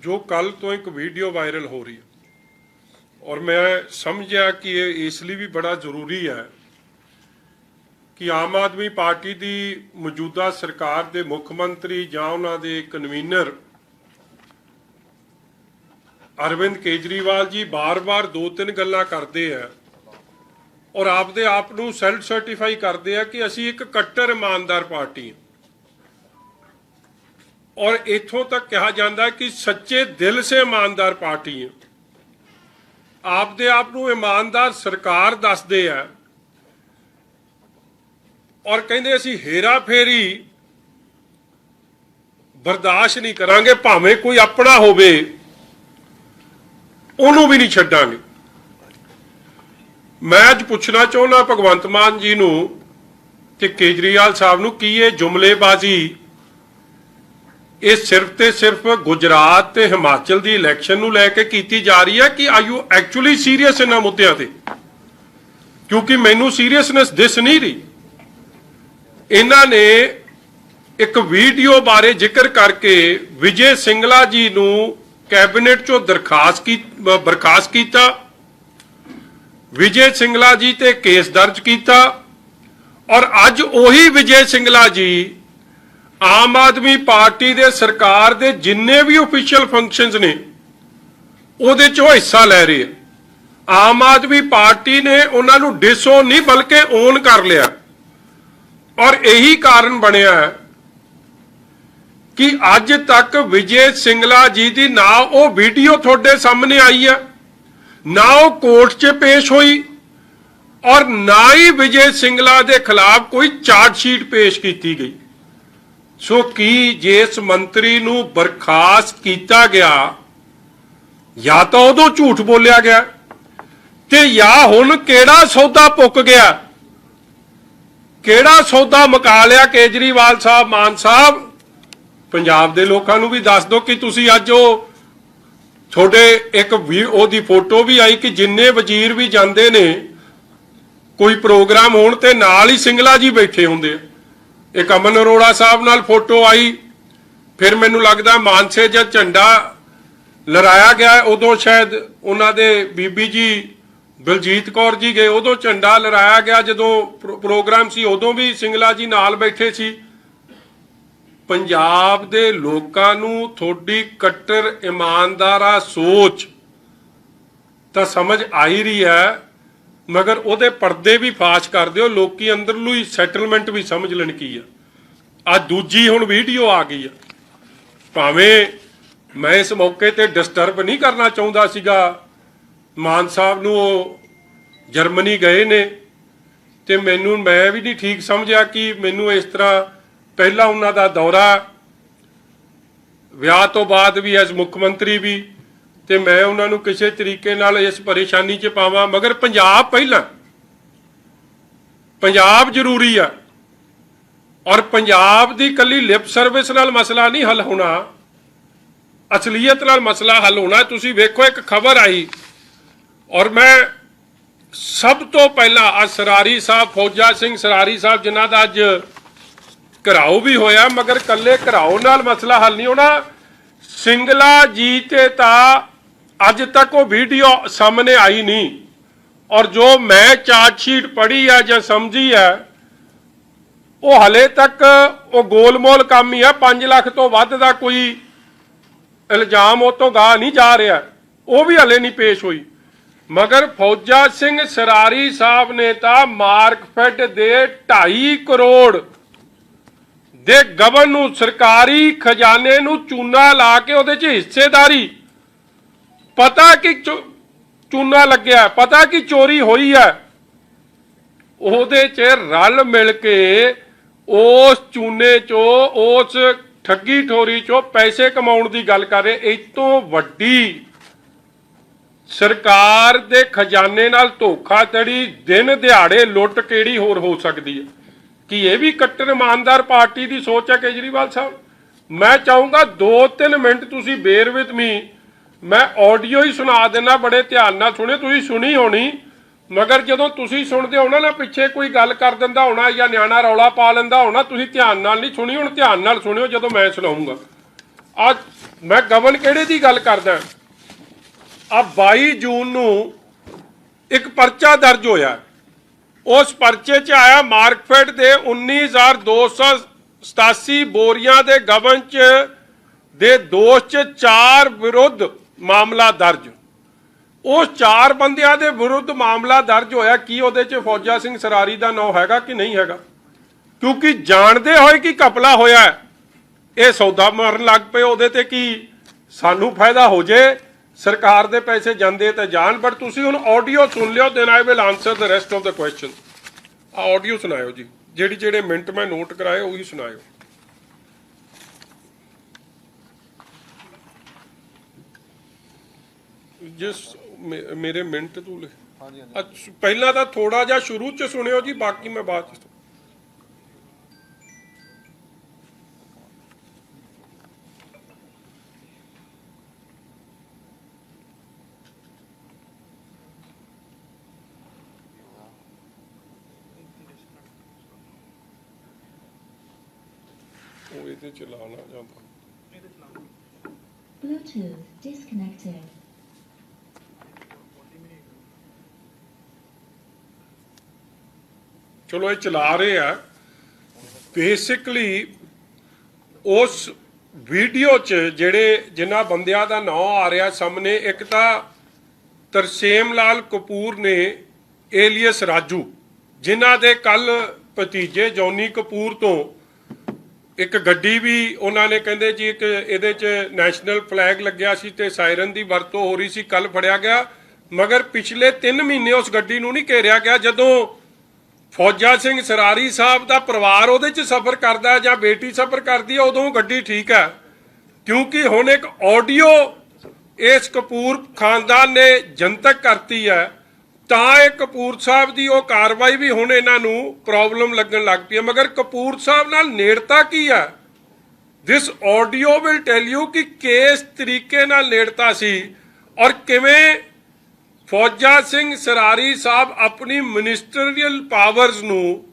जो कल तो एक वीडियो वायरल हो रही है और मैं समझा कि ये इसलिए भी बड़ा जरूरी है कि आम आदमी पार्टी की मौजूदा सरकार के मुख मंत्री ਜਾਂ ਉਹਨਾਂ ਦੇ ਕਨਵੀਨਰ अरविंद केजरीवाल जी बार-बार दो तीन गल्लां करते हैं और आपदे आप ਨੂੰ ਸੈਲਫ ਸਰਟੀਫਾਈ ਕਰਦੇ ਆ ਕਿ ਅਸੀਂ ਇੱਕ ਕੱਟੜ ਇਮਾਨਦਾਰ ਪਾर्टी ਹਾਂ और इथों तक कहा जाता है कि सच्चे दिल से ईमानदार पार्टी है। आपदे आप नूं ईमानदार सरकार दसदे है और कहंदे असीं हेरा फेरी बर्दाश्त नहीं करांगे, भावें कोई अपना होवे उहनूं भी नहीं छड्डांगे। मैं अज पुछना चाहुंदा भगवंत मान जी नूं कि केजरीवाल साहब नूं की ये जुमलेबाजी ये सिर्फ ते सिर्फ गुजरात ते हिमाचल की इलैक्शन नूं लैके कीती जा रही है कि आर यू एक्चुअली सीरीयस इन्हां मुद्दिआं ते? क्योंकि मैनू सीरीयसनेस दिस नहीं रही। इन्हां ने एक वीडियो बारे जिक्र करके विजय सिंगला जी नूं कैबिनेट चों बर्खास्त कीता, विजय सिंगला जी ते केस दर्ज कीता और अज उही विजय सिंगला जी आम आदमी पार्टी दे सरकार दे जिन्ने भी ऑफिशियल फंक्शनस ने उहदे चों हिस्सा लै रहे हैं। आम आदमी पार्टी ने उन्हां नूं डिसओन नहीं बल्कि ओन कर लिया और यही कारण बनिया है कि अज तक विजय सिंगला जी की ना वो वीडियो थोड़े सामने आई है, ना वो कोर्ट च पेश हुई और ना ही विजय सिंगला के खिलाफ कोई चार्जशीट पेश की गई। सो की जिस मंत्री नूं बर्खास्त किया गया या तो उदों झूठ बोलिया गया ते या हुण केड़ा सौदा पुक गया, केड़ा सौदा मुका लिया केजरीवाल साहब, मान साहब पंजाब दे लोकां नूं भी दस दो कि तुसीं अज थोड़े एक ओदी फोटो भी आई कि जिन्ने वजीर भी जांदे ने कोई प्रोग्राम होण ते नाल ही सिंगला जी बैठे हुंदे। एक अमन अरोड़ा साहब नाल फोटो आई, फिर मैनू लगता मानसे जब झंडा लहराया गया उदों शायद उन्होंने बीबी जी बलजीत कौर जी गए, उदों झंडा लहराया गया, जदों प्रोग्राम सी उदों भी सिंगला जी नाल बैठे सी। पंजाब दे लोकां नूं थोड़ी कट्टर ईमानदारा सोच तो समझ आ ही रही है, मगर उहदे पर्दे भी फाश कर दिओ, लोकी अंदरलू ही सैटलमेंट भी समझ लैण की है। आ दूजी हुण वीडियो आ गई है। भावें मैं इस मौके ते डिस्टर्ब नहीं करना चाहुंदा सीगा, मान साहब नूं जर्मनी गए ने ते मैनू मैं भी नहीं ठीक समझिया कि मैनू इस तरह पहला उन्हां दा दौरा विआह तो बाद भी एज मुख मंत्री भी ते मैं उन्होंने किसी तरीके नाल इस परेशानी च पावां, मगर पंजाब पहला, पंजाब जरूरी है और पंजाब की कली लिप सर्विस नाल मसला नहीं हल होना, असलीयत नाल मसला हल होना। तुसीं वेखो एक खबर आई और मैं सब तो पहला अज सरारी साहब फौजा सिंह सरारी साहब जिन्हां दा अज घराओ भी होया, मगर कल्ले घराओ नाल मसला हल नहीं होना। सिंगला जी ते तां अज तक वो वीडियो सामने आई नहीं और जो मैं चार्जशीट पढ़ी है या समझी है वो हले तक वो गोलमोल काम ही है। 5 लाख तो वध दा कोई इल्जाम वो तो गाह नहीं जा रहा, वो भी हले नहीं पेश हुई। मगर फौजा सिंह सरारी साहब ने तो मार्कफेड दे 2.5 करोड़ दे गबन नूं सरकारी खजाने नूं चूना ला के उहदे च हिस्सेदारी, पता कि चूना लग्या, पता कि चोरी हुई है, उहदे च रल मिल के उस चूने चो उस ठगी ठोरी चो पैसे कमाउण दी गल कर रहे। इस तों वड्डी सरकार दे खजाने नाल धोखाधड़ी दिन दिहाड़े लुट केड़ी होर हो सकती है? कि यह भी कट्टर ईमानदार पार्टी की सोच है केजरीवाल साहब? मैं चाहूँगा 2-3 मिनट तुसीं बेयर विद मी, मैं ऑडियो ही सुना देना, बड़े ध्यान नाल सुनियो, तुसीं सुनी होनी, मगर जदों तुसीं सुनदे होना ना पिछे कोई गल कर दिंदा होना या न्याणा रौला पा लैंदा होना, तुसीं ध्यान नाल नहीं सुनी। हुण ध्यान नाल सुनियो जदों मैं सुणाऊंगा। आज मैं गबन किहड़े दी गल करदा, आ 22 जून नूं एक परचा दर्ज होया, उस परचे च आया मार्कफेड के 19,287 बोरियां के गबन च दे दोष च 4 विरुद्ध मामला दर्ज। उस 4 बंदियां के विरुद्ध मामला दर्ज होया, की उहदे च फौजा सिंह सरारी का नाम हैगा कि नहीं हैगा? क्योंकि जानते होए कि घपला होया ये सौदा मारन लग पे, उहदे ते कि सानू फायदा हो जाए, सरकार दे पैसे जांदे ते जान। बट तुसी हुण ऑडियो सुन लियो, then I will answer the rest of the question. Audio सुनायो जी, जेड़ी जेड़े मिनट मैं नोट कराए वही सुनायो। जिस मेरे मिनट तू ले पहला तो थोड़ा जा शुरू च सुनियो जी, बाकी मैं बाद च। Bluetooth disconnected. चलो ये चला रहे हैं। बेसिकली उस वीडियो च जेड़े जिन्हां बंदियां दा नाम आ रहा सामने, एक तो तरसेम लाल कपूर ने एलियस राजू, जिन्हां दे कल भतीजे जॉनी कपूर तो एक गड्डी भी उन्होंने कहते जी एक ये नैशनल फ्लैग लग्या सी ते सायरन की वरतों हो रही सी, कल फड़िया गया। मगर पिछले 3 महीने उस गड्डी नूं नहीं घेरिया गया। जदों फौजा सिंह सरारी साहब का परिवार उहदे च सफ़र करता है जां बेटी सफ़र करती है, उदों गड्डी ठीक है। क्योंकि हुण एक ऑडियो इस कपूर खानदान ने जनतक करती है, ਤਾਂ ਇਹ ਕਪੂਰ ਸਾਹਿਬ ਦੀ ਉਹ ਕਾਰਵਾਈ ਵੀ ਹੁਣ ਇਹਨਾਂ ਨੂੰ ਪ੍ਰੋਬਲਮ ਲੱਗਣ ਲੱਗ ਪਈ ਹੈ। ਮਗਰ ਕਪੂਰ ਸਾਹਿਬ ਨਾਲ ਨੇੜਤਾ ਕੀ ਹੈ? ਦਿਸ ਆਡੀਓ ਵਿਲ ਟੈਲ ਯੂ ਕਿ ਕਿਸ ਤਰੀਕੇ ਨਾਲ ਨੇੜਤਾ ਸੀ ਔਰ ਕਿਵੇਂ ਫੌਜਾ ਸਿੰਘ ਸਰਾਰੀ ਸਾਹਿਬ ਆਪਣੀ ਮਿਨਿਸਟਰੀਅਲ ਪਾਵਰਸ ਨੂੰ,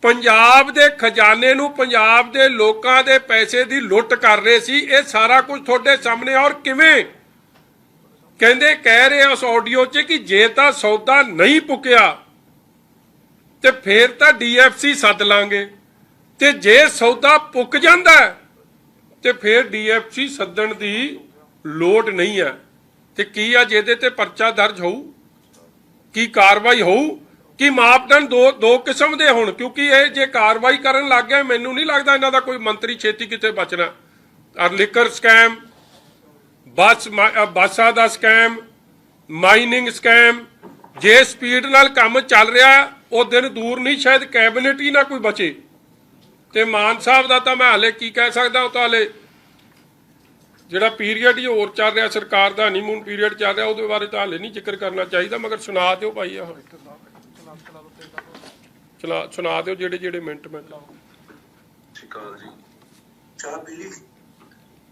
ਪੰਜਾਬ ਦੇ ਖਜ਼ਾਨੇ ਨੂੰ, ਪੰਜਾਬ ਦੇ ਲੋਕਾਂ ਦੇ ਪੈਸੇ ਦੀ ਲੁੱਟ ਕਰ ਰਹੇ ਸੀ। ਇਹ ਸਾਰਾ ਕੁਝ ਤੁਹਾਡੇ ਸਾਹਮਣੇ। ਔਰ ਕਿਵੇਂ ਕਹਿੰਦੇ ਕਹਿ ਰਹੇ ਉਸ ਆਡੀਓ 'ਚ ਕਿ ਜੇ ਤਾਂ ਸੌਦਾ ਨਹੀਂ ਪੁੱਕਿਆ ਤੇ ਫੇਰ ਤਾਂ ਡੀਐਫਸੀ ਸੱਦ ਲਾਂਗੇ, ਤੇ ਜੇ ਸੌਦਾ ਪੁੱਕ ਜਾਂਦਾ ਤੇ ਫੇਰ ਡੀਐਫਸੀ ਸੱਦਣ ਦੀ ਲੋੜ ਨਹੀਂ ਹੈ। ਤੇ ਕੀ ਆ ਜਿਹਦੇ ਤੇ ਪਰਚਾ ਦਰਜ ਹੋਊ, ਕੀ ਕਾਰਵਾਈ ਹੋਊ, ਕਿ ਮਾਪਦੰਡ ਦੋ ਕਿਸਮ ਦੇ ਹੋਣ? ਕਿਉਂਕਿ ਇਹ ਜੇ ਕਾਰਵਾਈ ਕਰਨ ਲੱਗ ਗਏ, ਮੈਨੂੰ ਨਹੀਂ ਲੱਗਦਾ ਇਹਨਾਂ ਦਾ ਕੋਈ ਮੰਤਰੀ ਛੇਤੀ ਕਿਤੇ ਬਚਣਾ। ਔਰ ਲਿਕਰ ਸਕੈਮ, ਬੱਸਾਂ ਦਾ ਸਕੈਮ, ਮਾਈਨਿੰਗ ਸਕੈਮ, ਜੇ ਸਪੀਡ ਨਾਲ ਕੰਮ ਚੱਲ ਰਿਹਾ ਉਹ ਦਿਨ ਦੂਰ ਨਹੀਂ ਸ਼ਾਇਦ ਕੈਬਨਿਟ ਹੀ ਨਾ ਕੋਈ ਬਚੇ। ਤੇ ਮਾਨ ਸਾਹਿਬ ਦਾ ਤਾਂ ਮੈਂ ਹਾਲੇ ਕੀ ਕਹਿ ਸਕਦਾ, ਉਹ ਤਾਂ ਹਾਲੇ ਜਿਹੜਾ ਪੀਰੀਅਡ ਹੀ ਹੋਰ ਚੱਲ ਰਿਹਾ, ਸਰਕਾਰ ਦਾ ਹਨੀਮੂਨ ਪੀਰੀਅਡ ਚੱਲ ਰਿਹਾ, ਉਹਦੇ ਬਾਰੇ ਤਾਂ ਹਾਲੇ ਨਹੀਂ ਜ਼ਿਕਰ ਕਰਨਾ ਚਾਹੀਦਾ। ਮਗਰ ਸੁਣਾ ਦਿਓ ਭਾਈ, ਆਹ ਸੁਣਾ ਦਿਓ ਜਿਹੜੇ ਜਿਹੜੇ ਮਿੰਟ ਮੈਂ ਠੀਕ ਆ ਜੀ। ਚਾਹ ਪੀ ਲਈ?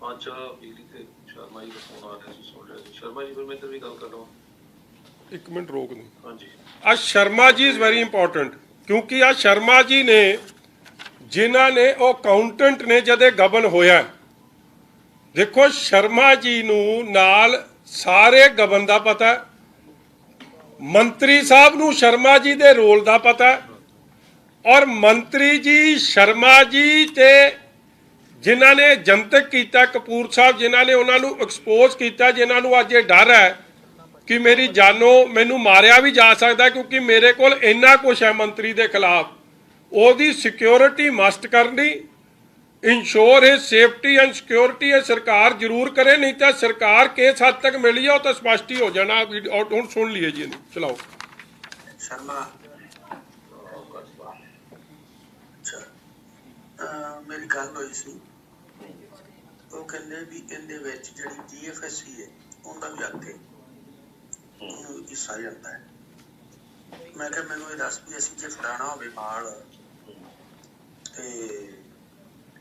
ਹਾਂ ਚਾਹ ਪੀ ਲਈ ਤੇ शर्मा जी का फोन आ रहा है, सुन रहे हैं। शर्मा जी फिर मैं भी गल कर रहा हूं, एक मिनट रोक दे। हाँ जी। आज Sharma ji is very important, क्योंकि आज शर्मा जी ने जिन्हां ने वो अकाउंटेंट ने जदे गबन होया, देखो शर्मा जी नूं नाल सारे गबन दा पता है, मंत्री साहब नूं शर्मा जी दे रोल दा पता है, और मंत्री जी शर्मा जी ते जिन्हां ने जनतक किया कपूर साहब, जिन्हां ने उन्होंने एक्सपोज किया, जिन्होंने अज ये डर है कि मेरी जानो मैनू मारिया भी जा सकता, क्योंकि मेरे को इन्ना कुछ है मंत्री के खिलाफ, ओदी सिक्योरिटी मस्ट करनी, ensure his safety and security है सरकार जरूर करे, नहीं तो सरकार किस हद तक मिली है तो स्पष्ट ही हो जाना। और हुण सुन लीए जी, चलाओ। शर्मा मेरी गल हुई सी, वो कहते भी इहदे विच जिहड़ी जीएफएससी है उनका भी आके हिस्सा जाता है। मैं क्या मैनू ये दस भी असीं जे फड़ाना होवे माल ते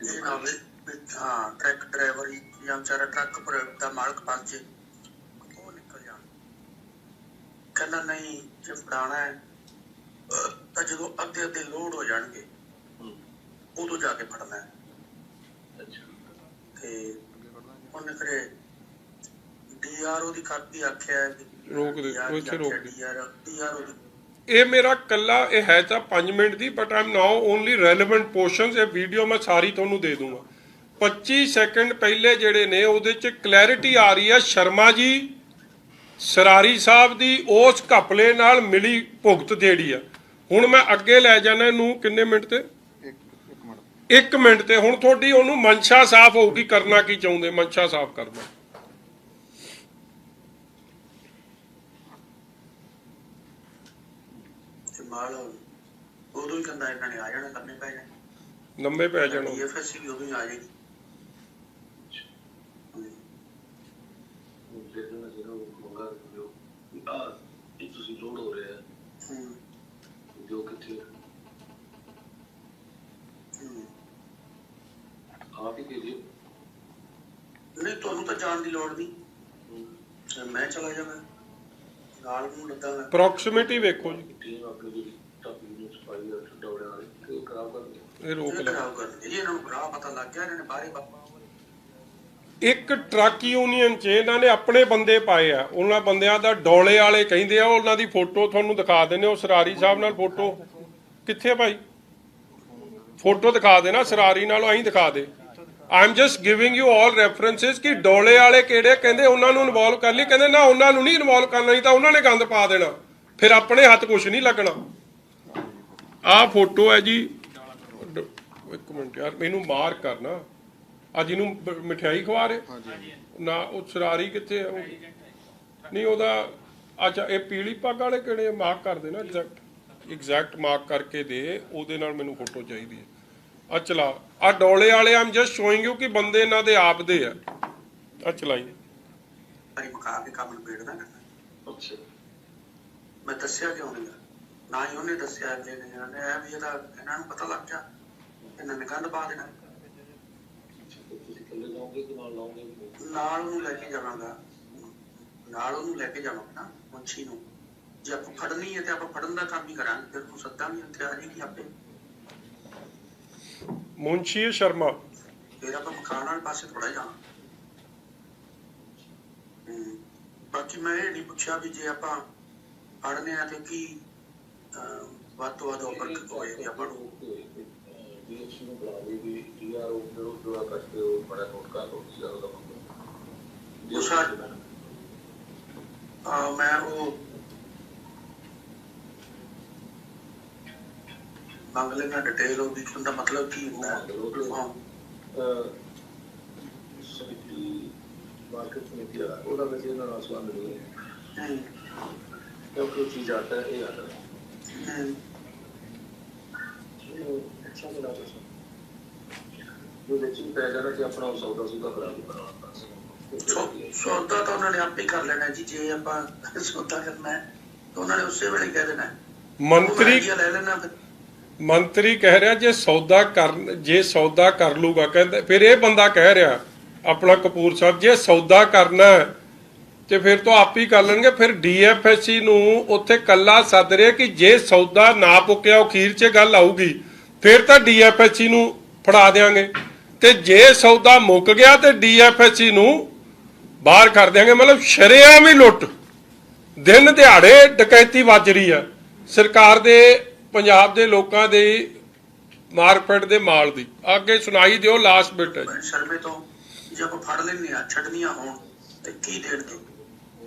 ये ना होवे हाँ ट्रक ड्राइवर या बेचारा ट्रक पर दा मालक फस जे, वो निकल जाण। कहना नहीं जे फड़ाना है तो जो अद्धे अद्धे लोड हो जाएंगे उदों जाके फड़ना है। ते ਉਹਨੇ ਕਰੇ ਡੀਆਰਓ ਦੀ ਕਾਪੀ ਆਖਿਆ ਰੋਕ ਦੇ ਉਹ ਇੱਥੇ ਰੋਕ ਦੇ ਡੀਆਰਓ ਦੀ ਇਹ ਮੇਰਾ ਕੱਲਾ ਇਹ ਹੈ ਤਾਂ 5 ਮਿੰਟ ਦੀ but I'm now only relevant portions ਇਹ ਵੀਡੀਓ ਮੈਂ ਸਾਰੀ ਤੁਹਾਨੂੰ ਦੇ ਦੂੰਗਾ 25 ਸੈਕਿੰਡ ਪਹਿਲੇ ਜਿਹੜੇ ਨੇ ਉਹਦੇ ਚ ਕਲੈਰਿਟੀ ਆ ਰਹੀ ਹੈ ਸ਼ਰਮਾ ਜੀ ਸਰਾਰੀ ਸਾਹਿਬ ਦੀ ਉਸ ਘਪਲੇ ਨਾਲ ਮਿਲੀ ਭੁਗਤ ਜਿਹੜੀ ਆ ਹੁਣ ਮੈਂ ਅੱਗੇ ਲੈ ਜਾਣਾ ਇਹਨੂੰ ਕਿੰਨੇ ਮਿੰਟ ਤੇ 1 ਮਿੰਟ ਤੇ ਹੁਣ ਤੁਹਾਡੀ ਉਹਨੂੰ ਮਨਸ਼ਾ ਸਾਫ਼ ਹੋਊਗੀ ਕਰਨਾ ਕੀ ਚਾਹੁੰਦੇ ਮਨਸ਼ਾ ਸਾਫ਼ ਕਰਨਾ ਮਾਲ ਉਦੋਂ ਹੀ ਕਹਿੰਦਾ ਇਹਨਾਂ ਨੇ ਆ ਜਾਣਾ ਲੰਮੇ ਪੈ ਜਾਣਾ ਡੀਐਫਐਸਸੀ ਵੀ ਉਦੋਂ ਹੀ ਆ ਜਾਏਗੀ ਤੁਸੀਂ ਲੋਡ ਹੋ ਰਿਹਾ ਜੋ ਕਿੱਥੇ ਆਪ ਹੀ ਕਹੀਏ ਨਹੀਂ ਤੁਹਾਨੂੰ ਤਾਂ ਜਾਣ ਦੀ ਲੋੜ ਨਹੀਂ ਮੈਂ ਚਲਾ ਜਾਵਾਂ ਨਾਲ ਨੂੰ ਲੱਗਾ ਮੈਂ ਪ੍ਰੋਕਸੀਮਿਟੀ ਵੇਖੋ ਜੀ ਟੀਮ ਆਪਣੀ ਜਿਹੜੀ ਟਾਪੀ ਨੂੰ ਸਫਾਈ ਦਾ ਡੌੜਿਆਂ ਵਾਲੀ ਕਿ ਖਰਾਬ ਕਰ ਇਹ ਰੋਕ ਲੈ ਇਹਨਾਂ ਨੂੰ ਬੜਾ ਪਤਾ ਲੱਗ ਗਿਆ ਇਹਨਾਂ ਨੇ ਬਾਹਰੇ ਬਾਪਾ ਇੱਕ ਟਰੱਕ ਯੂਨੀਅਨ 'ਚ ਇਹਨਾਂ ਨੇ ਆਪਣੇ ਬੰਦੇ ਪਾਏ ਆ ਉਹਨਾਂ ਬੰਦਿਆਂ ਦਾ ਡੋਲੇ ਵਾਲੇ ਕਹਿੰਦੇ ਆ ਉਹਨਾਂ ਦੀ ਫੋਟੋ ਤੁਹਾਨੂੰ ਦਿਖਾ ਦਿੰਦੇ ਉਹ ਸਰਾਰੀ ਸਾਹਿਬ ਨਾਲ ਫੋਟੋ ਕਿੱਥੇ ਆ ਭਾਈ ਫੋਟੋ ਦਿਖਾ ਦੇਣਾ ਸਰਾਰੀ ਨਾਲੋਂ ਐਂ ਦਿਖਾ ਦੇ I am just giving you all references ਕਿ ਡੋਲੇ ਵਾਲੇ ਕਿਹੜੇ ਕਹਿੰਦੇ ਉਹਨਾਂ ਨੂੰ ਇਨਵੋਲਵ ਕਰ ਲਈ ਕਹਿੰਦੇ ਨਾ ਉਹਨਾਂ ਨੂੰ ਨਹੀਂ ਇਨਵੋਲਵ ਕਰਨਾ ਨਹੀਂ ਤਾਂ ਉਹਨਾਂ ਨੇ ਗੰਦ ਪਾ ਦੇਣਾ ਫਿਰ ਆਪਣੇ ਹੱਥ ਕੁਝ ਨਹੀਂ ਲੱਗਣਾ ਆਹ ਫੋਟੋ ਹੈ ਜੀ ਇੱਕ ਮਿੰਟ ਯਾਰ ਮੈਨੂੰ ਮਾਰਕ ਕਰਨਾ ਅੱਜ ਇਹਨੂੰ ਮਠਿਆਈ ਖਵਾ ਰਹੇ ਨਾ ਉਹ ਸਰਾਰੀ ਕਿੱਥੇ ਆ ਨਹੀਂ ਉਹਦਾ ਅੱਛਾ ਇਹ ਪੀਲੀ ਪੱਗ ਵਾਲੇ ਕਿਹੜੇ ਮਾਰਕ ਕਰਦੇ ਨਾ ਐਗਜ਼ੈਕਟ ਮਾਰਕ ਕਰਕੇ ਦੇ ਉਹਦੇ ਨਾਲ ਮੈਨੂੰ ਫੋਟੋ ਚਾਹੀਦੀ ਹੈ ਆ ਚਲਾ ਆ ਡੋਲੇ ਵਾਲੇ ਆਮ ਜਸਟ ਸ਼ੋਇੰਗ ਯੂ ਕਿ ਬੰਦੇ ਇਹਨਾਂ ਦੇ ਆਪ ਦੇ ਆ ਆ ਚਲਾਈ ਮੁਕਾ ਕੇ ਕੰਮ ਨਿਬੇੜਨਾ ਅੱਛਾ ਮੈਂ ਦੱਸਿਆ ਕਿਉਂ ਨਹੀਂ ਨਾ ਹੀ ਉਹਨੇ ਦੱਸਿਆ ਜੇ ਨੇ ਵੀ ਇਹਦਾ ਇਹਨਾਂ ਨੂੰ ਪਤਾ ਲੱਗ ਗਿਆ ਇਹਨਾਂ ਨੇ ਗੰਦ ਪਾ ਦੇਣਾ ਨਾਲ ਉਹਨੂੰ ਲੈ ਕੇ ਜਾਵਾਂਗਾ ਨਾਲ ਉਹਨੂੰ ਲੈ ਕੇ ਜਾਵਾਂਗਾ ਨਾ ਮੁੰਸ਼ੀ ਨੂੰ ਜੇ ਆਪਾਂ ਫੜਨੀ ਹੈ ਤੇ ਆਪਾਂ ਫੜਨ ਦਾ ਕੰਮ ਹੀ ਕਰਾਂਗੇ ਫਿਰ ਤੂੰ ਸੱਦਾ ਵੀ ਉੱਥੇ ਆ ਜਾਏਗੀ ਆਪੇ ਮੁੰਸ਼ੀ ਸ਼ਰਮਾ ਫਿਰ ਆਪਾਂ ਮਕਾਨ ਵਾਲੇ ਪਾਸੇ ਥੋੜਾ ਜਾਣਾ ਬਾਕੀ ਮੈਂ ਇਹ ਨਹੀਂ ਪੁੱਛਿਆ ਵੀ ਜੇ ਆਪਾਂ ਫੜਨੇ ਆ ਤੇ ਕੀ ਵੱਧ ਤੋਂ ਵੱਧ ਓਪਰ ਹੋਏਗੀ ਆਪਾਂ ਨੂੰ ਡੀਐਕਸੀ ਨੂੰ ਬੁਲਾ ਲਈ ਵੀ ਡੀਆਰਓ ਜੋ ਕਰਕੇ ਉਹ ਬੜਾ ਨੋਟ ਕਰ ਲਓ ਸੀ ਉਹਦਾ ਮੈਂ ਉਹ ਮੰਗ ਲੈਣਾ ਡਿਟੇਲ ਉਹਦੀ ਦਾ ਮਤਲਬ ਕੀ ਹੁੰਦਾ ਸਮਿਤੀ ਮਾਰਕੀਟ ਸਮਿਤੀ ਦਾ ਉਹਦਾ ਵਿੱਚ ਇਹਨਾਂ ਨਾਲ ਸੰਬੰਧ ਨਹੀਂ ਹੈ ਕਿਉਂਕਿ ਉਹ ਚੀਜ਼ ਆਤਾ ਹੈ ਇਹ ਆਤਾ ਹੈ अच्छा मिला जो देखिए पै जाना कि अपना सौदा सुदा खराब करना सौदा तो उन्होंने आप ही कर लेना जी जे ਆਪਾਂ ਸੌਦਾ ਕਰਨਾ ਹੈ ਤਾਂ ਉਹਨਾਂ ਨੇ ਉਸੇ ਵੇਲੇ ਕਹਿ ਦੇਣਾ ਮੰਤਰੀ ਲੈ ਲੈਣਾ ਮੰਤਰੀ ਕਹਿ ਰਿਹਾ ਜੇ ਸੌਦਾ ਕਰ ਲੂਗਾ ਕਹਿੰਦੇ ਫਿਰ ਇਹ ਬੰਦਾ ਕਹਿ ਰਿਹਾ ਆਪਣਾ ਕਪੂਰ ਸਾਹਿਬ ਜੇ ਸੌਦਾ ਕਰਨਾ ਤੇ ਫਿਰ ਤਾਂ ਆਪ ਹੀ ਕਰ ਲੈਣਗੇ ਫਿਰ ਡੀਐਫਐਸਸੀ ਨੂੰ ਉੱਥੇ ਕੱਲਾ ਸੱਦ ਰਿਹਾ ਕਿ ਜੇ ਸੌਦਾ ਨਾ ਪੁੱਕਿਆ ਉਹ ਅਖੀਰ 'ਚ ਗੱਲ ਆਊਗੀ ਫਿਰ ਤਾਂ ਡੀਐਫਐਸਸੀ ਨੂੰ ਫੜਾ ਦੇਾਂਗੇ ਤੇ ਜੇ ਸੌਦਾ ਮੁੱਕ ਗਿਆ ਤੇ ਡੀਐਫਐਸਸੀ ਨੂੰ ਬਾਹਰ ਕਰ ਦੇਾਂਗੇ ਮਤਲਬ ਸ਼ਰੇਆਮ ਹੀ ਲੁੱਟ ਦਿਨ ਦਿਹਾੜੇ ਡਕੈਤੀ ਵੱਜ ਰਹੀ ਆ ਸਰਕਾਰ ਦੇ ਪੰਜਾਬ ਦੇ ਲੋਕਾਂ ਦੇ ਮਾਰਕੀਟ ਦੇ ਮਾਲ ਦੀ ਅੱਗੇ ਸੁਣਾਈ ਦਿਓ ਲਾਸਟ ਬਿਟ ਹੈ ਸ਼ਰਮੇ ਤੋਂ ਜੇ ਆਪਾਂ ਫੜ ਲੈਂਦੇ ਆ ਛੱਡਣੀਆਂ ਹੋਣ ਤੇ ਕੀ ਦੇਣਗੇ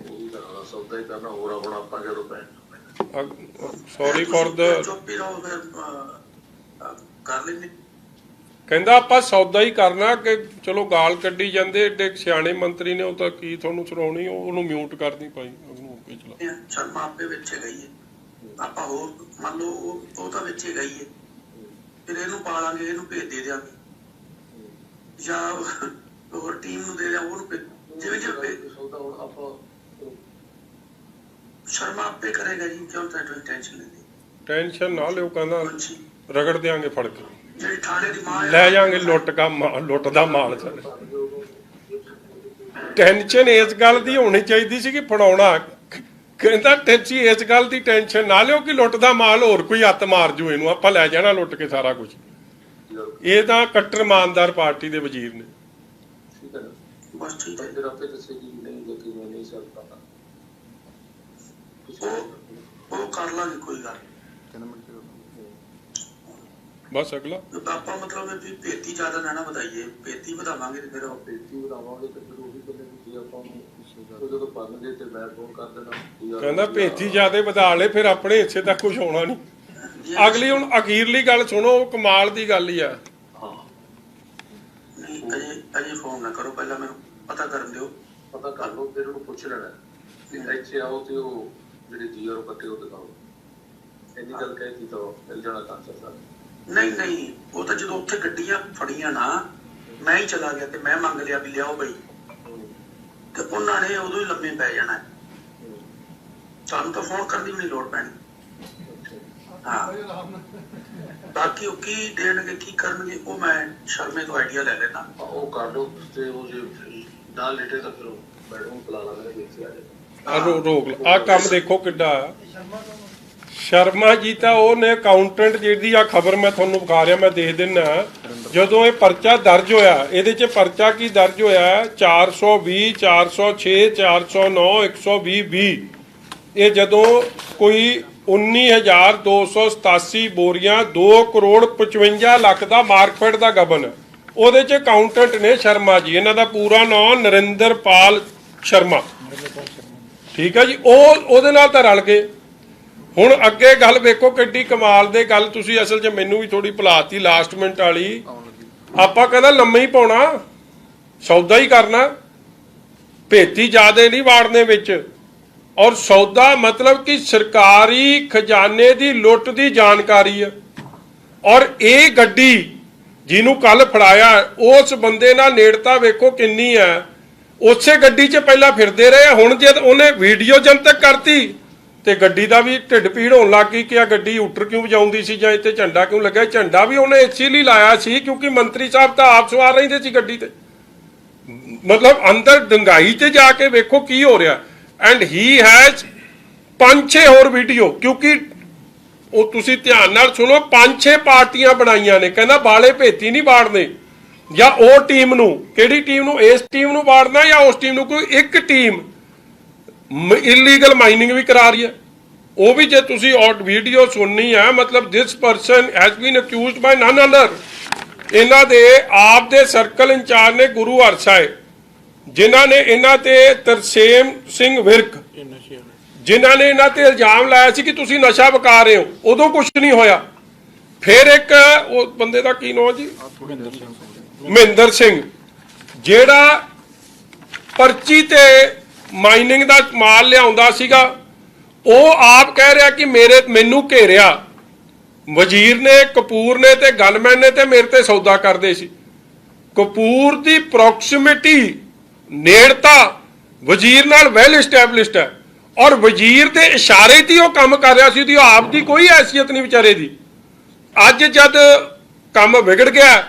ਸੌਦਾ ਹੀ ਕਰਨਾ ਹੋਰ ਆਪਣਾ ਆਪਾਂ ਜਦੋਂ ਪੈ ਸੌਰੀ ਫॉर द ਚੁੱਪ ਹੀ ਰਹੋ ਫਿਰ ਕਰ ਲੈਂਦੇ ਕਹਿੰਦਾ ਆਪਾਂ ਸੌਦਾ ਹੀ ਕਰਨਾ ਕਿ ਚਲੋ ਗਾਲ ਕੱਢੀ ਜਾਂਦੇ ਏਡੇ ਸਿਆਣੇ ਮੰਤਰੀ ਨੇ ਉਹ ਤਾਂ ਕੀ ਤੁਹਾਨੂੰ ਸੁਣਾਉਣੀ ਉਹਨੂੰ ਮਿਊਟ ਕਰਨੀ ਪਈ ਉਹਨੂੰ ਅੱਗੇ ਚਲਾ ਸ਼ਰਮਾ ਆਪੇ ਵਿੱਚ ਗਈ ਹੈ ਆਪਾਂ ਹੋਰ ਮੰਨ ਲਓ ਉਹ ਤਾਂ ਵਿੱਚ ਗਈ ਹੈ ਫਿਰ ਇਹਨੂੰ ਪਾਲਾਂਗੇ ਇਹਨੂੰ ਭੇਜ ਦੇ ਦਿਆਂਗੇ ਜਾਂ ਹੋਰ ਟੀਮ ਨੂੰ ਦੇ ਦਿਆਂ ਉਹਨੂੰ ਜਿਵੇਂ ਜਿਵੇਂ ਸੌਦਾ ਹੁਣ ਆਪਾਂ ਸ਼ਰਮਾ ਆਪੇ ਕਰੇਗਾ ਜੀ ਕਿਉਂ ਤੁਹਾਨੂੰ ਟੈਨਸ਼ਨ ਲੈਂਦੀ ਟੈਨਸ਼ਨ ਨਾ ਲਿਓ ਕਹਿੰਦਾ ਰਗੜ ਦਿਆਂਗੇ ਫੜ ਕੇ ਜਿਹੜੀ ਥਾਣੇ ਦੀ ਮਾਂ ਲੈ ਜਾਾਂਗੇ ਲੁੱਟ ਦਾ ਮਾਲ ਟੈਨਸ਼ਨ ਇਸ ਗੱਲ ਦੀ ਹੋਣੀ ਚਾਹੀਦੀ ਸੀ ਕਿ ਫੜਾਉਣਾ ਕਹਿੰਦਾ ਟੈਂਚੀ ਇਸ ਗੱਲ ਦੀ ਟੈਨਸ਼ਨ ਨਾ ਲਿਓ ਕਿ ਲੁੱਟ ਦਾ ਮਾਲ ਹੋਰ ਕੋਈ ਹੱਥ ਮਾਰ ਜੂ ਇਹਨੂੰ ਆਪਾਂ ਲੈ ਜਾਣਾ ਲੁੱਟ ਕੇ ਸਾਰਾ ਕੁਝ ਇਹ ਤਾਂ ਕੱਟਰ ਇਮਾਨਦਾਰ ਪਾਰਟੀ ਦੇ ਵਜ਼ੀਰ ਨੇ ਬਸ ਠੀਕ ਹੈ। ਫਿਰ ਆਪੇ ਦੱਸੇਗੀ ਵੀ ਨਹੀਂ ਦੇਖੀ ਮੈਂ ਨਹੀਂ ਸਕਦਾ ਉਹ ਕਰ ਲਾਂਗੇ, ਕੋਈ ਗੱਲ ਬਸ ਅਗਲਾ ਆਪਾਂ ਮਤਲਬ ਵੀ ਭੇਤੀ ਜ਼ਿਆਦਾ ਨਾ ਵਧਾਈਏ, ਭੇਤੀ ਵਧਾਵਾਂਗੇ ਤੇ ਫਿਰ ਉਹ ਪੇਟੀ ਬਣਾਵਾਂਗੇ ਤੇ ਫਿਰ ਉਹੀ ਕਹਿੰਦੇ ਵੀ ਜੇ ਆਪਾਂ ਨੂੰ ਜਦੋਂ ਬਣਨਗੇ ਤੇ ਮੈਂ ਫੋਨ ਕਰ ਦੇਣਾ ਕਹਿੰਦਾ ਭੇਤੀ ਜਿਆਦੇ ਵਧਾ ਲਏ ਫਿਰ ਆਪਣੇ ਹਿੱਸੇ ਤੱਕ ਕੁਝ ਹੋਣਾ ਨਹੀਂ। ਅਗਲੀ ਹੁਣ ਅਖੀਰਲੀ ਗੱਲ ਸੁਣੋ, ਉਹ ਕਮਾਲ ਦੀ ਗੱਲ ਹੀ ਆ। ਹਾਂ ਨਹੀਂ, ਅਜੇ ਫੋਨ ਨਾ ਕਰੋ, ਪਹਿਲਾਂ ਮੈਨੂੰ ਪਤਾ ਕਰਨ ਦਿਓ। ਪਤਾ ਕਰ ਲਓ, ਫਿਰ ਉਹਨੂੰ ਪੁੱਛ ਲੈਣਾ ਵੀ ਇੱਥੇ ਆਓ ਤੇ ਉਹ ਜਿਹੜੇ ਜੀਆਰ ਕੱਟੇ ਉਹ ਦਿਖਾਓ। ਇੰਨੀ ਗੱਲ ਕਹਿਤੀ ਤਾਂ ਮਿਲ ਜਾਣਾ ਤਾਂ ਸਾਰਾ। ਨਹੀਂ, ਉਹ ਤਾਂ ਜਦੋਂ ਉੱਥੇ ਗੱਡੀਆਂ ਫੜੀਆਂ ਨਾ, ਮੈਂ ਹੀ ਚਲਾ ਗਿਆ ਤੇ ਮੈਂ ਮੰਗ ਲਿਆ ਵੀ ਲਿਆਓ ਬਈ, ਤੇ ਉਹਨਾਂ ਨੇ ਉਦੋਂ ਹੀ ਲੰਮੇ ਪੈ ਜਾਣਾ। ਸਾਨੂੰ ਤਾਂ ਫੋਨ ਕਰਨ ਦੀ ਵੀ ਨਹੀਂ ਲੋੜ ਪੈਣੀ। ਹਾਂ, ਬਾਕੀ ਉਹ ਕੀ ਦੇਣਗੇ ਕੀ ਕਰਨਗੇ ਉਹ ਮੈਂ ਸ਼ਰਮੇ ਤੋਂ ਆਈਡੀਆ ਲੈ ਲੈਣਾ। ਉਹ ਕਰ ਲਓ ਤੇ ਉਹ ਜੇ ਨਾਲ ਲੇਟੇ ਤਾਂ ਫਿਰ ਮੈਡਮ ਬੁਲਾ ਲਾਂਗੇ ਦੇਖੀ ਆ ਜਾਏ। ਰੋਕ ਲਾ ਆ ਕੰਮ ਦੇਖੋ ਕਿੱਡਾ। ਸ਼ਰਮਾ ਜੀ ਤਾਂ ਉਹਨੇ ਅਕਾਊਂਟੈਂਟ ਜਿਹਦੀ ਆ ਖਬਰ ਮੈਂ ਤੁਹਾਨੂੰ ਵਿਖਾ ਰਿਹਾ, ਮੈਂ ਦੇਖ ਦਿੰਨਾ। ਜਦੋਂ ਇਹ ਪਰਚਾ ਦਰਜ ਹੋਇਆ, ਇਹਦੇ 'ਚ ਪਰਚਾ ਕੀ ਦਰਜ ਹੋਇਆ 420 406 409 120 ਇਹ ਜਦੋਂ ਕੋਈ 19,287 ਬੋਰੀਆਂ 2 ਕਰੋੜ 55 ਲੱਖ ਦਾ ਮਾਰਕਫੈਟ ਦਾ ਗਬਨ, ਉਹਦੇ 'ਚ ਅਕਾਊਂਟੈਂਟ ਨੇ ਸ਼ਰਮਾ ਜੀ, ਇਹਨਾਂ ਦਾ ਪੂਰਾ ਨਾਮ ਨਰਿੰਦਰਪਾਲ ਸ਼ਰਮਾ, ਠੀਕ ਹੈ ਜੀ। ਉਹਦੇ ਨਾਲ ਤਾਂ ਰਲ ਗਏ। ਹੁਣ ਅੱਗੇ ਗੱਲ ਵੇਖੋ ਕਿੱਡੀ ਕਮਾਲ ਦੇ ਗੱਲ, ਤੁਸੀਂ ਅਸਲ 'ਚ ਮੈਨੂੰ ਵੀ ਥੋੜੀ ਭੁਲਾਤੀ ਲਾਸਟ ਮਿੰਟ ਵਾਲੀ। ਆਪਾਂ ਕਹਿੰਦਾ ਲੰਮੇ ਹੀ ਪਾਉਣਾ, ਸੌਦਾ ਹੀ ਕਰਨਾ, ਭੇਤੀ ਜ਼ਿਆਦੇ ਨਹੀਂ ਵਾੜਨੇ ਵਿੱਚ। ਔਰ ਸੌਦਾ ਮਤਲਬ ਕਿ ਸਰਕਾਰੀ ਖਜ਼ਾਨੇ ਦੀ ਲੁੱਟ ਦੀ ਜਾਣਕਾਰੀ ਹੈ। ਔਰ ਇਹ ਗੱਡੀ ਜਿਹਨੂੰ ਕੱਲ ਫੜਾਇਆ, ਉਸ ਬੰਦੇ ਨਾਲ ਨੇੜਤਾ ਵੇਖੋ ਕਿੰਨੀ ਹੈ। ਉਸੇ ਗੱਡੀ 'ਚ ਪਹਿਲਾਂ ਫਿਰਦੇ ਰਹੇ, ਹੁਣ ਜਦ ਉਹਨੇ ਵੀਡੀਓ ਜਨਤਕ ਕਰਤੀ ਤੇ ਗੱਡੀ ਦਾ ਵੀ ਢਿੱਡ ਪੀੜ ਹੋਣ ਲੱਗ ਗਈ ਕਿ ਆ ਗੱਡੀ ਹੂਟਰ ਕਿਉਂ ਵਜਾਉਂਦੀ ਸੀ ਜਾਂ ਇੱਥੇ ਝੰਡਾ ਕਿਉਂ ਲੱਗਿਆ। ਝੰਡਾ ਵੀ ਉਹਨੇ ਇਸੇ ਲਈ ਲਾਇਆ ਸੀ ਕਿਉਂਕਿ ਮੰਤਰੀ ਸਾਹਿਬ ਤਾਂ ਆਪ ਸਵਾਰ ਰਹਿੰਦੇ ਸੀ ਗੱਡੀ ਤੇ। ਮਤਲਬ ਅੰਦਰ ਡੰਗਾਈ ਤੇ ਜਾ ਕੇ ਵੇਖੋ ਕੀ ਹੋ ਰਿਹਾ। ਐਂਡ ਹੀ ਹੈਜ਼ 5-6 ਹੋਰ ਵੀਡੀਓ, ਕਿਉਂਕਿ ਉਹ ਤੁਸੀਂ ਧਿਆਨ ਨਾਲ ਸੁਣੋ, 5-6 ਪਾਰਟੀਆਂ ਬਣਾਈਆਂ ਨੇ। ਕਹਿੰਦਾ ਬਾਲੇ ਭੇਤੀ ਨਹੀਂ ਬਾੜਨੇ, ਜਾਂ ਉਹ ਟੀਮ ਨੂੰ, ਕਿਹੜੀ ਟੀਮ ਨੂੰ, ਇਸ ਟੀਮ ਨੂੰ ਬਾੜਨਾ ਜਾਂ ਉਸ ਟੀਮ ਨੂੰ। ਕੋਈ ਇੱਕ ਟੀਮ ਇਲੀਗਲ ਮਾਈਨਿੰਗ ਵੀ ਕਰਾ ਰਹੀ ਹੈ। ਉਹ ਵੀ ਜੇ ਤੁਸੀਂ ਵੀਡੀਓ ਸੁਣਨੀ ਹੈ, ਮਤਲਬ this person has been accused by none other. ਇਹਨਾਂ ਦੇ ਆਪ ਦੇ ਸਰਕਲ ਇੰਚਾਰਜ ਨੇ ਗੁਰੂ ਹਰਸਾਏ, ਜਿਨ੍ਹਾਂ ਨੇ ਇਹਨਾਂ ਤੇ ਤਰਸੇਮ ਸਿੰਘ ਵਿਰਕ, ਜਿਨ੍ਹਾਂ ਨੇ ਇਹਨਾਂ ਤੇ ਇਲਜ਼ਾਮ ਲਾਇਆ ਸੀ ਕਿ ਤੁਸੀਂ ਨਸ਼ਾ ਵਿਕਾ ਰਹੇ ਹੋ। ਉਦੋਂ ਕੁਝ ਨਹੀਂ ਹੋਇਆ। ਫਿਰ ਇੱਕ ਉਹ ਬੰਦੇ ਦਾ ਕੀ ਨਾਮ ਜੀ, ਮਹਿੰਦਰ ਸਿੰਘ, ਜਿਹੜਾ ਪਰਚੀ ਤੇ ਮਾਈਨਿੰਗ ਦਾ ਮਾਲ ਲਿਆਉਂਦਾ ਸੀਗਾ, ਉਹ ਆਪ ਕਹਿ ਰਿਹਾ ਕਿ ਮੈਨੂੰ ਘੇਰਿਆ ਵਜ਼ੀਰ ਨੇ, ਕਪੂਰ ਨੇ ਤੇ ਗਨਮੈਨ ਨੇ ਤੇ ਮੇਰੇ ਤੇ ਸੌਦਾ ਕਰਦੇ ਸੀ। ਕਪੂਰ ਦੀ ਪ੍ਰੋਕਸੀਮਿਟੀ, ਨੇੜਤਾ ਵਜ਼ੀਰ ਨਾਲ ਵੈਲ ਐਸਟੈਬਲਿਸ਼ਡ ਹੈ, ਔਰ ਵਜ਼ੀਰ ਦੇ ਇਸ਼ਾਰੇ ਤੇ ਉਹ ਕੰਮ ਕਰ ਰਿਹਾ ਸੀ। ਉਹਦੀ ਆਪ ਦੀ ਕੋਈ ਹੈਸੀਅਤ ਨਹੀਂ ਵਿਚਾਰੇ ਦੀ। ਅੱਜ ਜਦ ਕੰਮ ਵਿਗੜ ਗਿਆ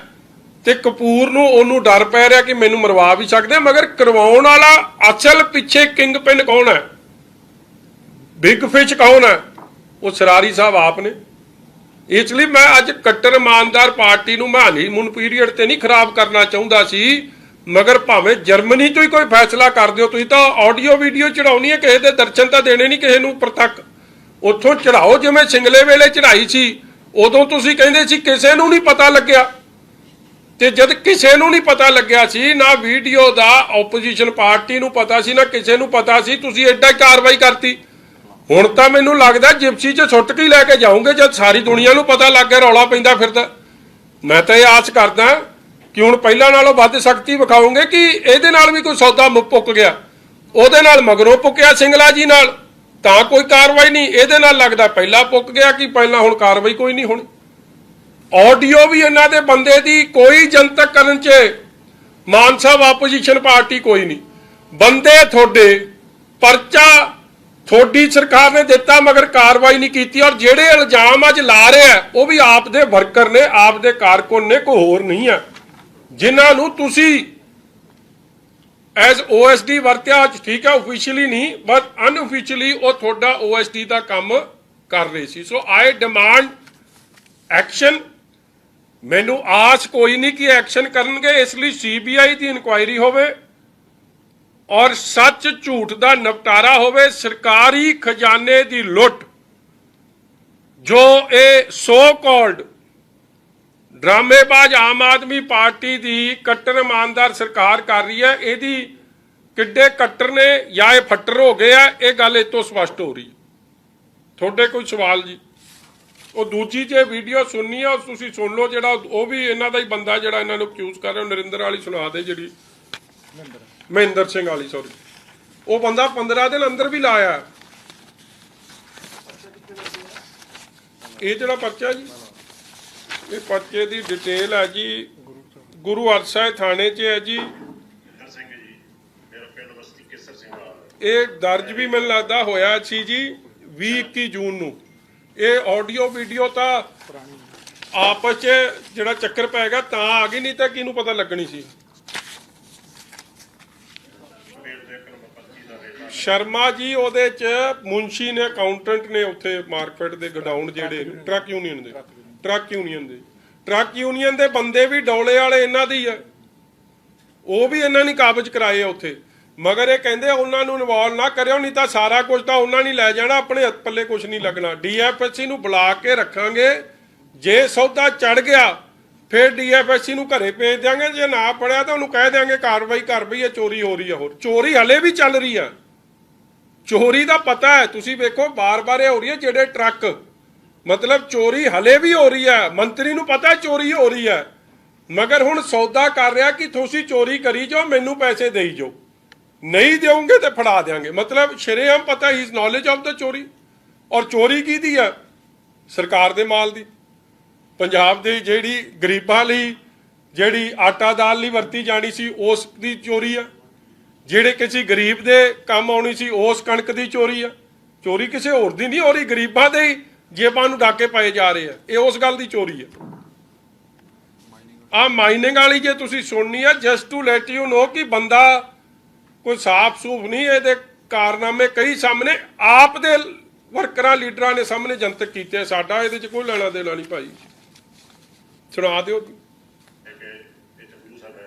ਤੇ ਕਪੂਰ ਨੂੰ ਉਹਨੂੰ ਡਰ ਪੈ ਰਿਹਾ ਕਿ ਮੈਨੂੰ ਮਰਵਾ ਵੀ ਸਕਦੇ, ਮਗਰ ਕਰਵਾਉਣ ਵਾਲਾ ਅਸਲ ਪਿੱਛੇ ਕਿੰਗ ਪਿਨ ਕੌਣ ਹੈ, ਬਿਗ ਫਿਸ਼ ਕੌਣ ਹੈ, ਉਹ ਸਰਾਰੀ ਸਾਹਿਬ ਆਪ ਨੇ। ਇਸ ਲਈ ਮੈਂ ਅੱਜ ਕੱਟਰ ਇਮਾਨਦਾਰ ਪਾਰਟੀ ਨੂੰ ਮੈਂ ਹਨੀਮੂਨ ਪੀਰੀਅਡ ਤੇ ਨਹੀਂ ਖਰਾਬ ਕਰਨਾ ਚਾਹੁੰਦਾ ਸੀ, ਮਗਰ ਭਾਵੇਂ ਜਰਮਨੀ ਤੋਂ ਹੀ ਕੋਈ ਫੈਸਲਾ ਕਰ ਦਿਓ, ਤੁਸੀਂ ਤਾਂ ਆਡੀਓ ਵੀਡੀਓ ਚੜਾਉਣੀ ਹੈ, ਕਿਸੇ ਦੇ ਦਰਸ਼ਨ ਤਾਂ ਦੇਣੇ ਨਹੀਂ ਕਿਸੇ ਨੂੰ ਪ੍ਰਤੱਖ। ਉੱਥੋਂ ਚੜਾਓ, ਜਿਵੇਂ ਸਿੰਗਲੇ ਵੇਲੇ ਚੜਾਈ ਸੀ, ਉਦੋਂ ਤੁਸੀਂ ਕਹਿੰਦੇ ਸੀ ਕਿਸੇ ਨੂੰ ਨਹੀਂ ਪਤਾ ਲੱਗਿਆ। ਤੇ ਜਦ ਕਿਸੇ ਨੂੰ ਨਹੀਂ ਪਤਾ ਲੱਗਿਆ ਸੀ, ਨਾ ਵੀਡੀਓ ਦਾ ਆਪੋਜੀਸ਼ਨ ਪਾਰਟੀ ਨੂੰ ਪਤਾ ਸੀ, ਨਾ ਕਿਸੇ ਨੂੰ ਪਤਾ ਸੀ, ਤੁਸੀਂ ਐਡਾ ਕਾਰਵਾਈ ਕਰਤੀ। ਹੁਣ ਤਾਂ ਮੈਨੂੰ ਲੱਗਦਾ ਜਿਪਸੀ 'ਚ ਸੁੱਟ ਕੇ ਲੈ ਕੇ ਜਾਓਗੇ ਜਦ ਸਾਰੀ ਦੁਨੀਆ ਨੂੰ ਪਤਾ ਲੱਗ ਗਿਆ ਰੌਲਾ ਪੈਂਦਾ ਫਿਰਦਾ। ਮੈਂ ਤਾਂ ਇਹ ਆਸ ਕਰਦਾ ਕਿ ਹੁਣ ਪਹਿਲਾਂ ਨਾਲੋਂ ਵੱਧ ਸਖਤੀ ਵਿਖਾਓਗੇ ਕਿ ਇਹਦੇ ਨਾਲ ਵੀ ਕੋਈ ਸੌਦਾ ਪੁੱਕ ਗਿਆ, ਉਹਦੇ ਨਾਲ ਮਗਰੋਂ ਪੁੱਕਿਆ ਸਿੰਗਲਾ ਜੀ ਨਾਲ ਤਾਂ ਕੋਈ ਕਾਰਵਾਈ ਨਹੀਂ, ਇਹਦੇ ਨਾਲ ਲੱਗਦਾ ਪਹਿਲਾਂ ਪੁੱਕ ਗਿਆ ਕਿ ਪਹਿਲਾਂ ਹੁਣ ਕਾਰਵਾਈ ਕੋਈ ਨਹੀਂ ਹੋਣੀ। ਆਡੀਓ ਵੀ ਇਹਨਾਂ ਦੇ ਬੰਦੇ ਦੀ ਕੋਈ ਜਨਤਕ ਕਰਨ 'ਚ ਮਾਨ ਸਾਹਿਬ ਆਪੋਜੀਸ਼ਨ ਪਾਰਟੀ ਕੋਈ ਨਹੀਂ। ਬੰਦੇ ਤੁਹਾਡੇ, ਪਰਚਾ ਤੁਹਾਡੀ ਸਰਕਾਰ ਨੇ ਦਿੱਤਾ ਮਗਰ ਕਾਰਵਾਈ ਨਹੀਂ ਕੀਤੀ। ਔਰ ਜਿਹੜੇ ਇਲਜ਼ਾਮ ਅੱਜ ਲਾ ਰਹੇ ਆ ਉਹ ਵੀ ਆਪ ਦੇ ਵਰਕਰ ਨੇ, ਆਪ ਦੇ ਕਾਰਕੁਨ ਨੇ, ਕੋਈ ਹੋਰ ਨਹੀਂ ਆ, ਜਿਨ੍ਹਾਂ ਨੂੰ ਤੁਸੀਂ ਐਜ਼ OSD ਵਰਤਿਆ। ਠੀਕ ਹੈ, ਆਫੀਸ਼ੀਅਲੀ ਨਹੀਂ ਬਟ ਅਨਆਫੀਸ਼ੀਅਲੀ ਉਹ ਤੁਹਾਡਾ OSD ਦਾ ਕੰਮ ਕਰ ਰਹੇ ਸੀ। ਸੋ ਆਈ ਡਿਮਾਂਡ ਐਕਸ਼ਨ। ਮੈਨੂੰ ਆਸ ਕੋਈ ਨਹੀਂ ਕਿ ਐਕਸ਼ਨ ਕਰਨਗੇ, ਇਸ ਲਈ CBI ਦੀ ਇਨਕੁਆਇਰੀ ਹੋਵੇ, ਔਰ ਸੱਚ ਝੂਠ ਦਾ ਨਿਪਟਾਰਾ ਹੋਵੇ। ਸਰਕਾਰੀ ਖਜ਼ਾਨੇ ਦੀ ਲੁੱਟ ਜੋ ਇਹ so called ਡਰਾਮੇਬਾਜ਼ Aam Aadmi party ਦੀ ਕੱਟੜ ਇਮਾਨਦਾਰ ਸਰਕਾਰ ਕਰ ਰਹੀ ਹੈ, ਇਹਦੀ ਕਿੱਡੇ ਕੱਟਰ ਨੇ ਜਾਂ ਇਹ ਫੱਟਰ ਹੋ ਗਏ ਆ, ਇਹ ਗੱਲ ਇਹ ਤੋਂ ਸਪਸ਼ਟ ਹੋ ਰਹੀ ਹੈ। ਤੁਹਾਡੇ ਕੋਈ ਸਵਾਲ ਜੀ? ਉਹ ਦੂਜੀ ਜੇ ਵੀਡੀਓ ਸੁਣਨੀ ਆ ਤੁਸੀਂ ਸੁਣ ਲਓ, ਜਿਹੜਾ ਉਹ ਵੀ ਇਹਨਾਂ ਦਾ ਹੀ ਬੰਦਾ ਜਿਹੜਾ ਇਹਨਾਂ ਨੂੰ ਅਕਿਊਜ਼ ਕਰ ਰਿਹਾ, ਨਰਿੰਦਰ ਵਾਲੀ ਸੁਣਾ ਦੇ, ਜਿਹੜੀ ਮਹਿੰਦਰ ਸਿੰਘ ਵਾਲੀ, ਸੌਰੀ। ਉਹ ਬੰਦਾ 15 ਦਿਨ ਅੰਦਰ ਵੀ ਲਾਇਆ। ਇਹ ਜਿਹੜਾ ਪਰਚਾ ਜੀ, ਇਹ ਪਰਚੇ ਦੀ ਡਿਟੇਲ ਹੈ ਜੀ, ਗੁਰੂ ਹਰਸਾਏ ਥਾਣੇ 'ਚ ਹੈ ਜੀ। ਇਹ ਦਰਜ ਵੀ ਮੈਨੂੰ ਲੱਗਦਾ ਹੋਇਆ ਸੀ ਜੀ 20-21 ਜੂਨ ਨੂੰ। ਇਹ ਆਡੀਓ ਵੀਡੀਓ ਤਾਂ ਆਪਸ 'ਚ ਜਿਹੜਾ ਚੱਕਰ ਪੈ ਗਿਆ ਤਾਂ ਆ ਗਈ, ਨਹੀਂ ਤਾਂ ਕਿਹਨੂੰ ਪਤਾ ਲੱਗਣੀ ਸੀ। ਸ਼ਰਮਾ ਜੀ ਉਹਦੇ 'ਚ ਮੁਨਸ਼ੀ ਨੇ, ਅਕਾਊਂਟੈਂਟ ਨੇ, ਉੱਥੇ ਮਾਰਕੀਟ ਦੇ ਗਡਾਊਨ ਜਿਹੜੇ ਟਰੱਕ ਯੂਨੀਅਨ ਦੇ ਬੰਦੇ ਵੀ ਡੋਲੇ ਵਾਲੇ ਇਹਨਾਂ ਦੀ ਆ, ਉਹ ਵੀ ਇਹਨਾਂ ਨੇ ਕਾਬਜ਼ ਕਰਾਏ ਆ ਉੱਥੇ। ਮਗਰ ਇਹ ਕਹਿੰਦੇ ਉਹਨਾਂ ਨੂੰ ਇਨਵੋਲਵ ਨਾ ਕਰਿਓ, ਨਹੀਂ ਤਾਂ ਸਾਰਾ ਕੁਝ ਤਾਂ ਉਹਨਾਂ ਨੇ ਲੈ ਜਾਣਾ, ਆਪਣੇ ਪੱਲੇ ਕੁਝ ਨਹੀਂ ਲੱਗਣਾ। DFSC ਨੂੰ ਬੁਲਾ ਕੇ ਰੱਖਾਂਗੇ, ਜੇ ਸੌਦਾ ਚੜ ਗਿਆ ਫਿਰ DFSC ਨੂੰ ਘਰੇ ਭੇਜ ਦਿਆਂਗੇ, ਜੇ ਨਾ ਪੜਿਆ ਤਾਂ ਉਹਨੂੰ ਕਹਿ ਦਿਆਂਗੇ ਕਾਰਵਾਈ ਕਰ ਬਈ ਇਹ ਚੋਰੀ ਹੋ ਰਹੀ ਆ। ਹੋਰ ਚੋਰੀ ਹਲੇ ਵੀ ਚੱਲ ਰਹੀ ਆ, ਚੋਰੀ ਦਾ ਪਤਾ ਹੈ, ਤੁਸੀਂ ਵੇਖੋ ਬਾਰ-ਬਾਰ ਇਹ ਹੋ ਰਹੀ ਹੈ। ਜਿਹੜੇ ਟਰੱਕ ਮਤਲਬ ਚੋਰੀ ਹਲੇ ਵੀ ਹੋ ਰਹੀ ਹੈ, ਮੰਤਰੀ ਨੂੰ ਪਤਾ ਚੋਰੀ ਹੋ ਰਹੀ ਹੈ, ਮਗਰ ਹੁਣ ਸੌਦਾ ਕਰ ਰਿਹਾ ਕਿ ਤੁਸੀਂ ਚੋਰੀ ਕਰੀ ਜਾਓ, ਮੈਨੂੰ ਪੈਸੇ ਦੇਈ ਜਾਓ, ਨਹੀਂ ਦੇਵੋਗੇ ਤੇ ਫੜਾ ਦੇਾਂਗੇ। ਮਤਲਬ ਸ਼ਰੇਆਮ ਪਤਾ ਹੀ ਨੌਲੇਜ ਆਫ ਦਾ ਚੋਰੀ। ਔਰ ਚੋਰੀ ਕਿਹਦੀ ਹੈ? ਸਰਕਾਰ ਦੇ ਮਾਲ ਦੀ। ਪੰਜਾਬ ਦੀ ਜਿਹੜੀ ਗਰੀਬਾਂ ਲਈ ਜਿਹੜੀ ਆਟਾ ਦਾਲ ਲਈ ਵਰਤੀ ਜਾਣੀ ਸੀ ਉਸ ਦੀ ਚੋਰੀ ਆ, ਜਿਹੜੇ ਕਿਸੇ ਗਰੀਬ ਦੇ ਕੰਮ ਆਉਣੀ ਸੀ ਉਸ ਕਣਕ ਦੀ ਚੋਰੀ ਆ। ਚੋਰੀ ਕਿਸੇ ਹੋਰ ਦੀ ਨਹੀਂ ਹੋ ਰਹੀ, ਗਰੀਬਾਂ ਦੇ ਹੀ ਜੇਬਾਂ ਨੂੰ ਡਾਕੇ ਪਾਏ ਜਾ ਰਹੇ ਆ, ਇਹ ਉਸ ਗੱਲ ਦੀ ਚੋਰੀ ਆ। ਆ ਮਾਈਨਿੰਗ ਵਾਲੀ ਜੇ ਤੁਸੀਂ ਸੁਣਨੀ ਆ, just to let you know ਕਿ ਬੰਦਾ ਕੋਈ ਸਾਫ ਸੂਫ ਨਹੀਂ, ਇਹਦੇ ਕਾਰਨਾਮੇ ਕਈ ਸਾਹਮਣੇ ਆਪ ਦੇ ਵਰਕਰਾਂ ਲੀਡਰਾਂ ਨੇ ਸਾਹਮਣੇ ਜਨਤਕ ਕੀਤੇ। ਸਾਡਾ ਇਹਦੇ 'ਚ ਕੋਈ ਲੈਣਾ ਦੇਣਾ ਨਹੀਂ ਭਾਈ, ਸੁਣਾ ਦਿਓ।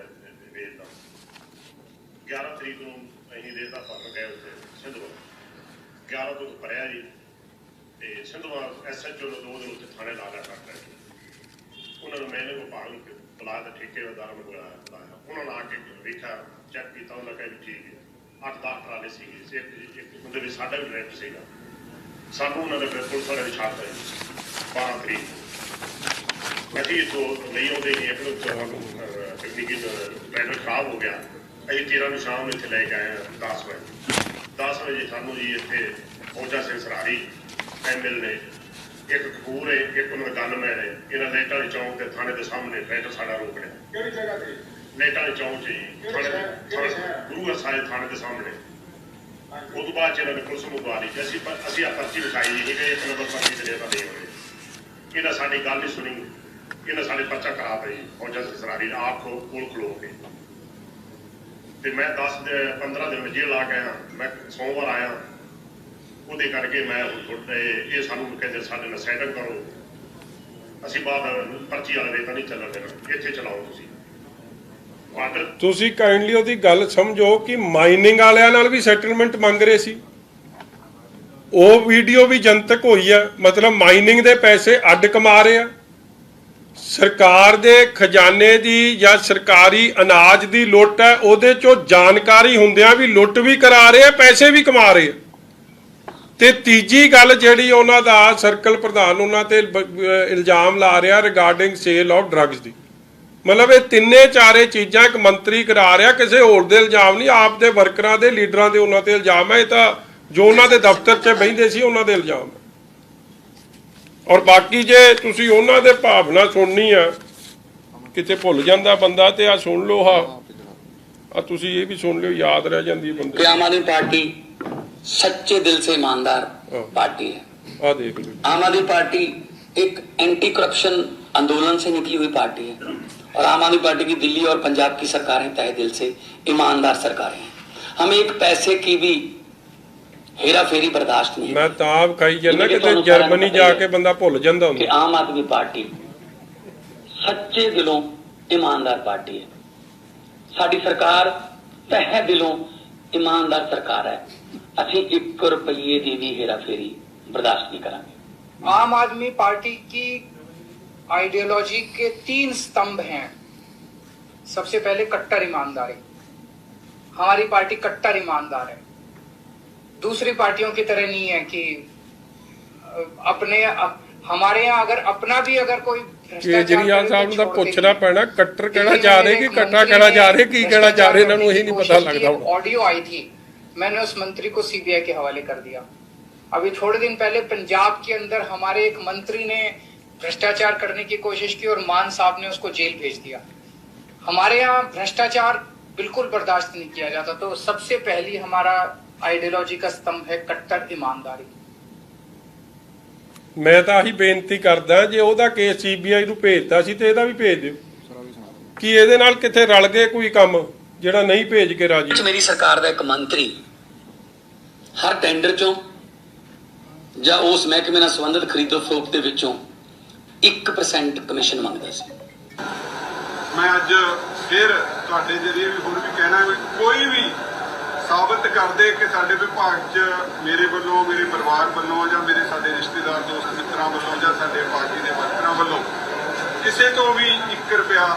11 ਤਰੀਕ ਨੂੰ ਅਸੀਂ ਰੇਤਾ ਭਰਨ ਗਏ ਉੱਥੇ ਸਿੰਧਵਾਲ, 11 ਤੋਂ ਭਰਿਆ ਜੀ, ਤੇ ਸਿੰਧਵਾਲ SHO ਨੂੰ 2 ਦਿਨ ਉੱਥੇ ਥਾਣੇ ਲਾ ਲਿਆ ਕਰਦਾ। ਉਹਨਾਂ ਨੂੰ ਮੈਨੇ ਵਿਭਾਗ ਨੂੰ ਬੁਲਾ ਕੇ ਠੇਕੇਦਾਰਾਂ ਨੂੰ ਬੁਲਾਇਆ, ਉਹਨਾਂ ਨੇ ਆ ਕੇ ਵੇਖਿਆ, ਚੈੱਕ ਕੀਤਾ, ਉਹਨਾਂ ਕਿਹਾ ਵੀ ਠੀਕ ਹੈ। 8-10 ਟਰਾਲੇ ਸੀਗੇ, ਇੱਕ ਉਹਦੇ ਵਿੱਚ ਸਾਡਾ ਵੀ ਡਰਾਈਵਰ ਸੀਗਾ। ਸਾਨੂੰ ਉਹਨਾਂ ਨੇ ਪੁਲਿਸ ਵਾਲੇ ਦੀ ਛਾਪ ਪਾਈ 12 ਤਰੀਕ ਅਸੀਂ ਇੱਥੋਂ ਨਹੀਂ ਆਉਂਦੇ ਸੀ, ਇੱਕ ਨੂੰ ਤਕਨੀਕੀ ਡਰਾਈਵਰ ਖਰਾਬ ਹੋ ਗਿਆ। ਅਸੀਂ 13 ਨੂੰ ਸ਼ਾਮ ਨੂੰ ਇੱਥੇ ਲੈ ਕੇ ਆਏ ਹਾਂ 10 ਵਜੇ। 10 ਵਜੇ ਸਾਨੂੰ ਜੀ ਇੱਥੇ ਫੌਜਾ ਸਿੰਘ ਸਰਾਰੀ ML ਨੇ, ਇੱਕ ਕਪੂਰ ਹੈ, ਇੱਕ ਉਹਨਾਂ ਦਾ ਗਨਮੈਨ ਹੈ, ਇਹਨਾਂ ਲੇਟਾਂ ਵਾਲੇ ਚੌਂਕ ਦੇ ਥਾਣੇ ਦੇ ਸਾਹਮਣੇ ਟਰੈਕਟਰ ਸਾਡਾ ਰੋਕ ਲਿਆ। ਕਿਹੜੀ ਜਗ੍ਹਾ ਤੇ? ਲੇਟਾਂ ਵਾਲੇ ਚੌਂਕ 'ਚ ਜੀ, ਗੁਰੂ ਹਰਸਾਏ ਥਾਣੇ ਦੇ ਸਾਹਮਣੇ। ਉਹ ਤੋਂ ਬਾਅਦ 'ਚ ਇਹਨਾਂ ਨੇ ਪੁਲਿਸ ਨੂੰ ਬੁਲਾ ਲਈ। ਅਸੀਂ ਆ ਪਰਚੀ ਵਿਖਾਈ ਜੀ ਕਿ 1 ਨੰਬਰ ਪਰਚੀ ਤੇ ਰੇਤਾ ਨਹੀਂ ਹੋਣੀ। ਇਹਨਾਂ ਸਾਡੀ ਗੱਲ ਨਹੀਂ ਸੁਣੀ, ਇਹਨਾਂ ਸਾਡੇ ਪਰਚਾ ਕਰਾ ਪਈ ਫੌਜਾ ਸਿੰਘ ਸਰਾਰੀ ਆਪ ਕੋਲ ਖਲੋ ਕੇ। ਤੇ ਮੈਂ 10-15 ਦਿਨ ਜੇਲ੍ਹ ਲਾ ਕੇ ਆਇਆ। ਮੈਂ ਸੋਮਵਾਰ ਆਇਆ, ਉਹਦੇ ਕਰਕੇ ਮੈਂ ਇਹ ਸਾਨੂੰ ਕਹਿੰਦੇ ਸਾਡੇ ਨਾਲ ਸੈਟਲ ਕਰੋ, ਅਸੀਂ ਬਾਅਦ ਪਰਚੀ ਵਾਲੇ ਰੇਤਾ ਨਹੀਂ ਚੱਲਣ ਦੇਣਾ, ਇੱਥੇ ਚਲਾਓ ਤੁਸੀਂ। ਤੁਸੀਂ ਕਾਈਂਡਲੀ ਉਹਦੀ ਗੱਲ ਸਮਝੋ ਕਿ ਮਾਈਨਿੰਗ ਵਾਲਿਆਂ ਨਾਲ ਵੀ ਸੈਟਲਮੈਂਟ ਮੰਗ ਰਹੇ ਸੀ। ਉਹ ਵੀਡੀਓ ਵੀ ਜਨਤਕ ਹੋਈ ਆ, ਮਤਲਬ ਮਾਈਨਿੰਗ ਦੇ ਪੈਸੇ ਅੱਡ ਕਮਾ ਰਹੇ ਆ। ਸਰਕਾਰ ਦੇ ਖਜ਼ਾਨੇ ਦੀ ਜਾਂ ਸਰਕਾਰੀ ਅਨਾਜ ਦੀ ਲੁੱਟ ਹੈ, ਉਹਦੇ ਚੋਂ ਜਾਣਕਾਰੀ ਹੁੰਦਿਆਂ ਵੀ ਲੁੱਟ ਵੀ ਕਰਾ ਰਹੇ ਆ, ਪੈਸੇ ਵੀ ਕਮਾ ਰਹੇ ਆ। ਤੇ ਤੀਜੀ ਗੱਲ ਜਿਹੜੀ ਉਹਨਾਂ ਦਾ ਸਰਕਲ ਪ੍ਰਧਾਨ ਉਹਨਾਂ ਤੇ ਇਲਜ਼ਾਮ ਲਾ ਰਿਹਾ ਰਿਗਾਰਡਿੰਗ ਸੇਲ ਆਫ ਡਰੱਗਸ ਦੀ। ਮਤਲਬ ਇਹ ਤਿੰਨੇ ਚਾਰੇ ਚੀਜ਼ਾਂ ਇੱਕ ਮੰਤਰੀ ਕਰਾ ਰਿਹਾ, ਕਿਸੇ ਹੋਰ ਦੇ ਇਲਜ਼ਾਮ ਨਹੀਂ, ਆਪ ਦੇ ਵਰਕਰਾਂ ਦੇ ਲੀਡਰਾਂ ਦੇ ਉਹਨਾਂ ਤੇ ਇਲਜ਼ਾਮ ਹੈ। ਇਹ ਤਾਂ ਜੋ ਉਹਨਾਂ ਦੇ ਦਫ਼ਤਰ 'ਚ ਬਹਿੰਦੇ ਸੀ ਉਹਨਾਂ ਦੇ ਇਲਜ਼ਾਮ ਹੈ। ਔਰ ਬਾਕੀ ਜੇ ਤੁਸੀਂ ਉਹਨਾਂ ਦੇ ਭਾਵਨਾ ਸੁਣਨੀ ਆ, ਕਿਤੇ ਭੁੱਲ ਜਾਂਦਾ ਬੰਦਾ, ਤੇ ਆ ਸੁਣ ਲਓ। ਆ ਤੁਸੀਂ ਇਹ ਵੀ ਸੁਣ ਲਿਓ, ਯਾਦ ਰਹਿ ਜਾਂਦੀ ਬੰਦੇ। आम आदमी पार्टी सच्चे दिल से ईमानदार पार्टी है। आ देख लो, आम आदमी पार्टी एक एंटी करप्शन आंदोलन से निकली हुई पार्टी है और आम आदमी पार्टी की दिल्ली और पंजाब की सरकारें तहे दिल से ईमानदार सरकारें हैं। हम एक पैसे की भी हेरा फेरी बर्दाश्त नहीं। मैं ताब खाई जाना कि जर्मनी जाके बंदा भुल जाता कि आम आदमी पार्टी सच्चे दिलों ईमानदार पार्टी है। साडी सरकार तहे दिलों ईमानदार सरकार है, ਅਸੀਂ 1 रुपये ਦੀ ਵੀ हेराफेरी बर्दाश्त नहीं करेंगे। आम आदमी पार्टी की आइडियोलॉजी के 3 स्तंभ हैं। सबसे पहले कट्टर ईमानदारी, हमारी पार्टी कट्टर ईमानदार है। दूसरी पार्टियों की तरह नहीं है कि हमारे यहाँ अगर अपना भी अगर कोई केजरीवाल साहब ਨੂੰ ਤਾਂ ਪੁੱਛਣਾ ਪੈਣਾ ਕੱਟਰ ਕਹਿਣਾ ਜਾ ਰਹੇ ਕਿ ਕੱਟਾ ਕਹਿਣਾ ਜਾ ਰਹੇ, ਕੀ ਕਹਿਣਾ ਜਾ ਰਹੇ, ਇਹਨਾਂ ਨੂੰ ਇਹੀ नहीं पता लगता। ऑडियो आई थी, मैंने उस मंत्री को सीबीआई के हवाले कर दिया। अभी थोड़े दिन पहले पंजाब के अंदर हमारे एक मंत्री ने भ्रष्टाचार करने की कोशिश की और मान साहब ने उसको जेल भेज दिया। हमारे यहाँ भ्रष्टाचार बिल्कुल बर्दाश्त नहीं किया जाता। तो सबसे पहली हमारा आइडियोलॉजी का स्तंभ है कट्टर ईमानदारी। ਮੈਂ ਤਾਂ ਆਹੀ ਬੇਨਤੀ ਕਰਦਾ, ਜੇ ਉਹਦਾ ਕੇਸ ਸੀਬੀਆਈ ਨੂੰ ਭੇਜਤਾ ਸੀ ਤੇ ਇਹਦਾ ਵੀ ਭੇਜ ਦਿਓ, ਕਿ ਇਹਦੇ ਨਾਲ ਕਿੱਥੇ ਰਲ ਗਏ ਕੋਈ ਕੰਮ ਜਿਹੜਾ ਨਹੀਂ ਭੇਜ ਕੇ ਰਾਜੀ। ਮੇਰੀ ਸਰਕਾਰ ਦਾ ਇੱਕ ਮੰਤਰੀ ਹਰ ਟੈਂਡਰ ਚੋਂ ਜਾਂ ਉਸ ਮਹਿਕਮੇ ਨਾਲ ਸੰਬੰਧਿਤ ਖਰੀਦੋ ਫਰੋਖਤ ਦੇ ਵਿੱਚੋਂ 1% ਕਮਿਸ਼ਨ ਮੰਗਦਾ ਸੀ। ਮੈਂ ਅੱਜ ਫਿਰ ਤੁਹਾਡੇ ਜਰੀਏ ਵੀ ਹੋਰ ਵੀ ਕਹਿਣਾ ਵੀ ਕੋਈ ਵੀ ਸਾਬਤ ਕਰਦੇ ਕਿ ਸਾਡੇ ਵਿਭਾਗ 'ਚ ਮੇਰੇ ਵੱਲੋਂ, ਮੇਰੇ ਪਰਿਵਾਰ ਵੱਲੋਂ ਜਾਂ ਮੇਰੇ ਸਾਡੇ ਰਿਸ਼ਤੇਦਾਰ ਦੋਸਤ ਮਿੱਤਰਾਂ ਵੱਲੋਂ ਜਾਂ ਸਾਡੇ ਪਾਰਟੀ ਦੇ ਵਰਕਰਾਂ ਵੱਲੋਂ ਕਿਸੇ ਤੋਂ ਵੀ 1 ਰੁਪਿਆ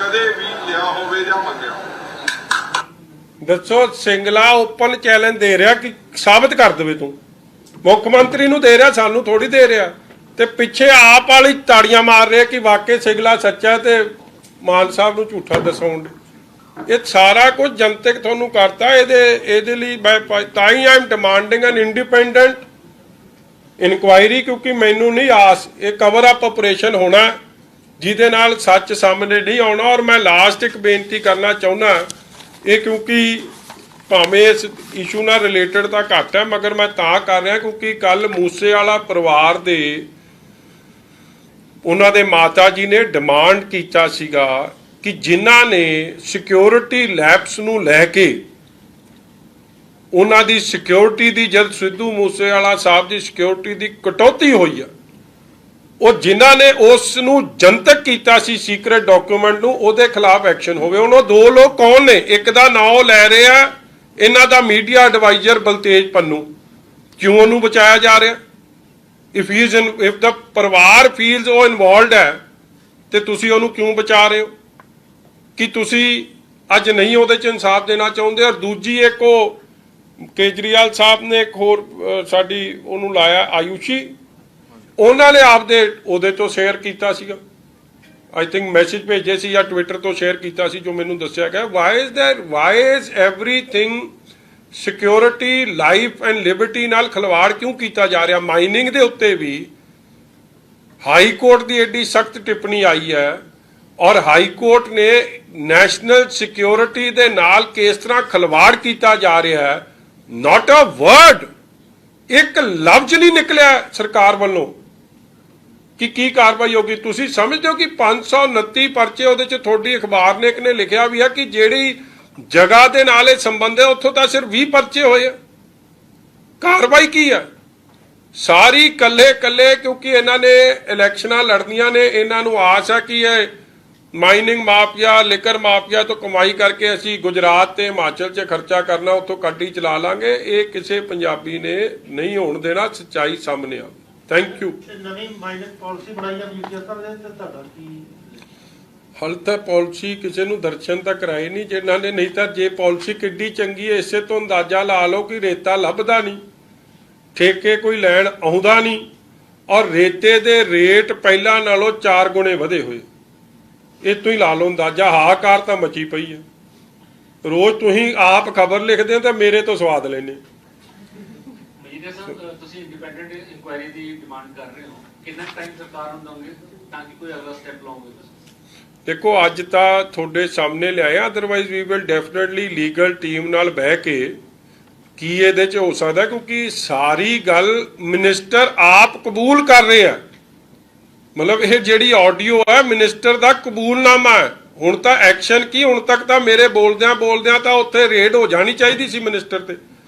ਕਦੇ ਵੀ ਲਿਆ ਹੋਵੇ ਜਾਂ ਮੰਗਿਆ। ਦੱਸੋ, ਸਿੰਗਲਾ ਓਪਨ ਚੈਲੰਜ ਦੇ ਰਿਹਾ ਕਿ ਸਾਬਤ ਕਰ ਦੇਵੇ ਤੂੰ। ਮੁੱਖ ਮੰਤਰੀ ਨੂੰ ਦੇ ਰਿਹਾ, ਸਾਨੂੰ ਥੋੜੀ ਦੇ ਰਿਹਾ। ਤੇ ਪਿੱਛੇ ਆਪ ਵਾਲੀ ਤਾੜੀਆਂ ਮਾਰ ਰਿਹਾ ਕਿ ਵਾਕਈ ਸਿੰਗਲਾ ਸੱਚਾ ਤੇ ਮਾਨ ਸਾਹਿਬ ਨੂੰ ਝੂਠਾ ਦਸਾਉਣ। ਇਹ ਸਾਰਾ ਕੁਝ ਜਨਤਕ ਤੁਹਾਨੂੰ ਕਰਤਾ। ਇਹਦੇ ਲਈ ਤਾਂ ਹੀ I am demanding an independent inquiry, ਕਿਉਂਕਿ ਮੈਨੂੰ ਨਹੀਂ ਆਸ ਇਹ ਕਵਰ ਅਪ ਆਪਰੇਸ਼ਨ ਹੋਣਾ ਜਿਹਦੇ ਨਾਲ ਸੱਚ ਸਾਹਮਣੇ ਨਹੀਂ ਆਉਣਾ। ਔਰ ਮੈਂ ਲਾਸਟ ਇੱਕ ਬੇਨਤੀ ਕਰਨਾ ਚਾਹੁੰਦਾ, ਇਹ ਕਿਉਂਕਿ ਭਾਵੇਂ ਇਸ ਇਸ਼ੂ ਨਾਲ ਰਿਲੇਟਡ ਤਾਂ ਘੱਟ ਹੈ, ਮਗਰ ਮੈਂ ਤਾਂ ਕਰ ਰਿਹਾ ਕਿਉਂਕਿ ਕੱਲ ਮੂਸੇ ਵਾਲਾ ਪਰਿਵਾਰ ਦੇ ਉਹਨਾਂ ਦੇ ਮਾਤਾ ਜੀ ਨੇ ਡਿਮਾਂਡ ਕੀਤਾ ਸੀਗਾ ਕਿ ਜਿਨ੍ਹਾਂ ਨੇ ਸਿਕਿਉਰਿਟੀ ਲੈਪਸ ਨੂੰ ਲੈ ਕੇ ਉਹਨਾਂ ਦੀ ਸਿਕਿਉਰਿਟੀ ਦੀ ਜਦ ਸਿੱਧੂ ਮੂਸੇਵਾਲਾ ਸਾਹਿਬ ਦੀ ਸਿਕਿਉਰਿਟੀ ਦੀ ਕਟੌਤੀ ਹੋਈ ਆ, ਉਹ ਜਿਨ੍ਹਾਂ ਨੇ ਉਸ ਨੂੰ ਜਨਤਕ ਕੀਤਾ ਸੀ ਸੀਕ੍ਰੇਟ ਡਾਕੂਮੈਂਟ ਨੂੰ, ਉਹਦੇ ਖਿਲਾਫ ਐਕਸ਼ਨ ਹੋਵੇ। ਉਹਨਾਂ 2 ਲੋਕ ਕੌਣ ਨੇ? ਇੱਕ ਦਾ ਨਾਮ ਲੈ ਰਿਹਾ ਇਹਨਾਂ ਦਾ ਮੀਡੀਆ ਐਡਵਾਈਜ਼ਰ ਬਲਤੇਜ ਪੰਨੂ। ਕਿਉਂ ਉਹਨੂੰ ਬਚਾਇਆ ਜਾ ਰਿਹਾ? ਇਫ ਦਾ ਪਰਿਵਾਰ ਫੀਲਸ ਉਹ ਇਨਵੋਲਵਡ ਹੈ ਤੇ ਤੁਸੀਂ ਉਹਨੂੰ ਕਿਉਂ ਬਚਾ ਰਹੇ ਹੋ? ਕਿ ਤੁਸੀਂ ਅੱਜ ਨਹੀਂ ਉਹਦੇ 'ਚ ਇਨਸਾਫ ਦੇਣਾ ਚਾਹੁੰਦੇ? ਔਰ ਦੂਜੀ ਇੱਕ ਉਹ ਕੇਜਰੀਵਾਲ ਸਾਹਿਬ ਨੇ ਇੱਕ ਹੋਰ ਸਾਡੀ ਉਹਨੂੰ ਲਾਇਆ ਆਯੂਸ਼ੀ, ਉਹਨਾਂ ਨੇ ਆਪਦੇ ਉਹਦੇ ਤੋਂ ਸ਼ੇਅਰ ਕੀਤਾ ਸੀਗਾ, ਆਈ ਥਿੰਕ ਮੈਸੇਜ ਭੇਜੇ ਸੀ ਜਾਂ ਟਵਿੱਟਰ ਤੋਂ ਸ਼ੇਅਰ ਕੀਤਾ ਸੀ, ਜੋ ਮੈਨੂੰ ਦੱਸਿਆ ਗਿਆ। Y is everything security, life and Liberty ਨਾਲ ਖਿਲਵਾੜ ਕਿਉਂ ਕੀਤਾ ਜਾ ਰਿਹਾ? ਮਾਈਨਿੰਗ ਦੇ ਉੱਤੇ ਵੀ ਹਾਈ ਕੋਰਟ ਦੀ ਐਡੀ ਸਖਤ ਟਿੱਪਣੀ ਆਈ ਹੈ ਔਰ ਹਾਈ ਕੋਰਟ ਨੇ ਨੈਸ਼ਨਲ ਸਿਕਿਉਰਿਟੀ ਦੇ ਨਾਲ ਕਿਸ ਤਰ੍ਹਾਂ ਖਿਲਵਾੜ ਕੀਤਾ ਜਾ ਰਿਹਾ ਹੈ, ਨਾਟ ਅ ਵਰਡ, ਇੱਕ ਲਫ਼ਜ਼ ਨਹੀਂ ਨਿਕਲਿਆ ਸਰਕਾਰ ਵੱਲੋਂ ਕਿ ਕੀ ਕਾਰਵਾਈ ਹੋਗੀ। ਤੁਸੀਂ ਸਮਝਦੇ ਹੋ ਕਿ 529 ਪਰਚੇ ਉਹਦੇ 'ਚ ਤੁਹਾਡੀ ਅਖਬਾਰ ਨੇ ਇੱਕ ਨੇ ਲਿਖਿਆ ਵੀ ਹੈ ਕਿ ਜਿਹੜੀ ਜਗ੍ਹਾ ਦੇ ਨਾਲ ਇਹ ਸੰਬੰਧ ਹੈ ਉੱਥੋਂ ਤਾਂ ਸਿਰਫ 20 ਪਰਚੇ ਹੋਏ ਆ। ਕਾਰਵਾਈ ਕੀ ਹੈ? ਸਾਰੀ ਕੱਲੇ ਕਿਉਂਕਿ ਇਹਨਾਂ ਨੇ ਇਲੈਕਸ਼ਨਾਂ ਲੜਨੀਆਂ ਨੇ, ਇਹਨਾਂ ਨੂੰ ਆਸ ਹੈ ਕਿ ਇਹ ਮਾਈਨਿੰਗ ਮਾਫੀਆ, ਲਿਕਰ ਮਾਫੀਆ ਤੋਂ ਕਮਾਈ ਕਰਕੇ ਅਸੀਂ ਗੁਜਰਾਤ ਤੇ ਹਿਮਾਚਲ 'ਚ ਖਰਚਾ ਕਰਨਾ, ਉੱਥੋਂ ਗੱਡੀ ਚਲਾ ਲਾਂਗੇ। ਇਹ ਕਿਸੇ ਪੰਜਾਬੀ ਨੇ ਨਹੀਂ ਹੋਣ ਦੇਣਾ। ਸੱਚਾਈ ਸਾਹਮਣੇ ਆ। Thank you. ਨਵੀਂ ਮਾਈਨਿੰਗ ਪਾਲਿਸੀ ਬਣਾਈ ਆ ਯੂਪੀਐਸ ਸਾਹਿਬ ਨੇ, ਤੁਹਾਡਾ ਕੀ? ਹਾਲੇ ਤਾਂ ਪਾਲਿਸੀ ਕਿਸੇ ਨੂੰ ਦਰਸ਼ਨ ਤਾਂ ਕਰਾਏ ਨਹੀਂ ਜਿਨ੍ਹਾਂ ਨੇ, ਨਹੀਂ ਤਾਂ ਜੇ ਪਾਲਿਸੀ ਕਿੱਡੀ ਚੰਗੀ ਹੈ ਇਸੇ ਤੋਂ ਅੰਦਾਜ਼ਾ ਲਾ ਲਓ ਕਿ ਰੇਤਾ ਲੱਭਦਾ ਨਹੀਂ, ਠੇਕੇ ਕੋਈ ਲੈਣ ਆਉਂਦਾ ਨਹੀਂ, ਔਰ ਰੇਤੇ ਦੇ ਰੇਟ ਪਹਿਲਾਂ ਨਾਲੋਂ 4 ਗੁਣੇ ਵਧੇ ਹੋਏ। ਇਹ ਤੋਂ ਹੀ ਲਾ ਲਓ ਅੰਦਾਜ਼ਾ। ਹਾਹਾਕਾਰ ਤਾਂ ਮਚੀ ਪਈ ਹੈ। ਰੋਜ਼ ਤੁਸੀਂ ਆਪ ਖਬਰ ਲਿਖਦੇ ਹੋ ਤਾਂ ਮੇਰੇ ਤੋਂ ਸਵਾਦ ਲੈਂਦੇ। ਮਜੀਦ ਸਾਹਿਬ, ਤੁਸੀਂ ਇੰਡੀਪੈਂਡੈਂਟ ਇਨਕੁਆਇਰੀ ਦੀ ਡਿਮਾਂਡ ਕਰ ਰਹੇ ਹੋ, ਕਿੰਨਾ ਟਾਈਮ ਸਰਕਾਰ ਨੂੰ ਦਓਗੇ ਤਾਂ ਕਿ ਕੋਈ ਅਗਲਾ ਸਟੈਪ ਲਓਗੇ ਤੁਸੀਂ? ਦੇਖੋ, ਅੱਜ ਤਾਂ ਤੁਹਾਡੇ ਸਾਹਮਣੇ ਲਿਆਇਆ, otherwise we will definitely legal team ਨਾਲ ਬਹਿ ਕੇ ਕੀ ਇਹਦੇ 'ਚ ਹੋ ਸਕਦਾ, ਕਿਉਂਕਿ ਸਾਰੀ ਗੱਲ ਮਿਨਿਸਟਰ ਆਪ ਕਬੂਲ ਕਰ ਰਹੇ ਆ। ਮਤਲਬ ਇਹ ਜਿਹੜੀ ਆਡੀਓ ਹੈ ਮਿਨਿਸਟਰ ਦਾ ਕਬੂਲਨਾਮਾ ਹੈ। ਹੁਣ ਤਾਂ ਐਕਸ਼ਨ ਕੀ, ਹੁਣ ਤੱਕ ਤਾਂ ਮੇਰੇ ਬੋਲਦਿਆਂ ਤਾਂ ਉੱਥੇ ਰੇਡ ਹੋ ਜਾਣੀ ਚਾਹੀਦੀ ਸੀ ਮਿਨਿਸਟਰ ਤੇ,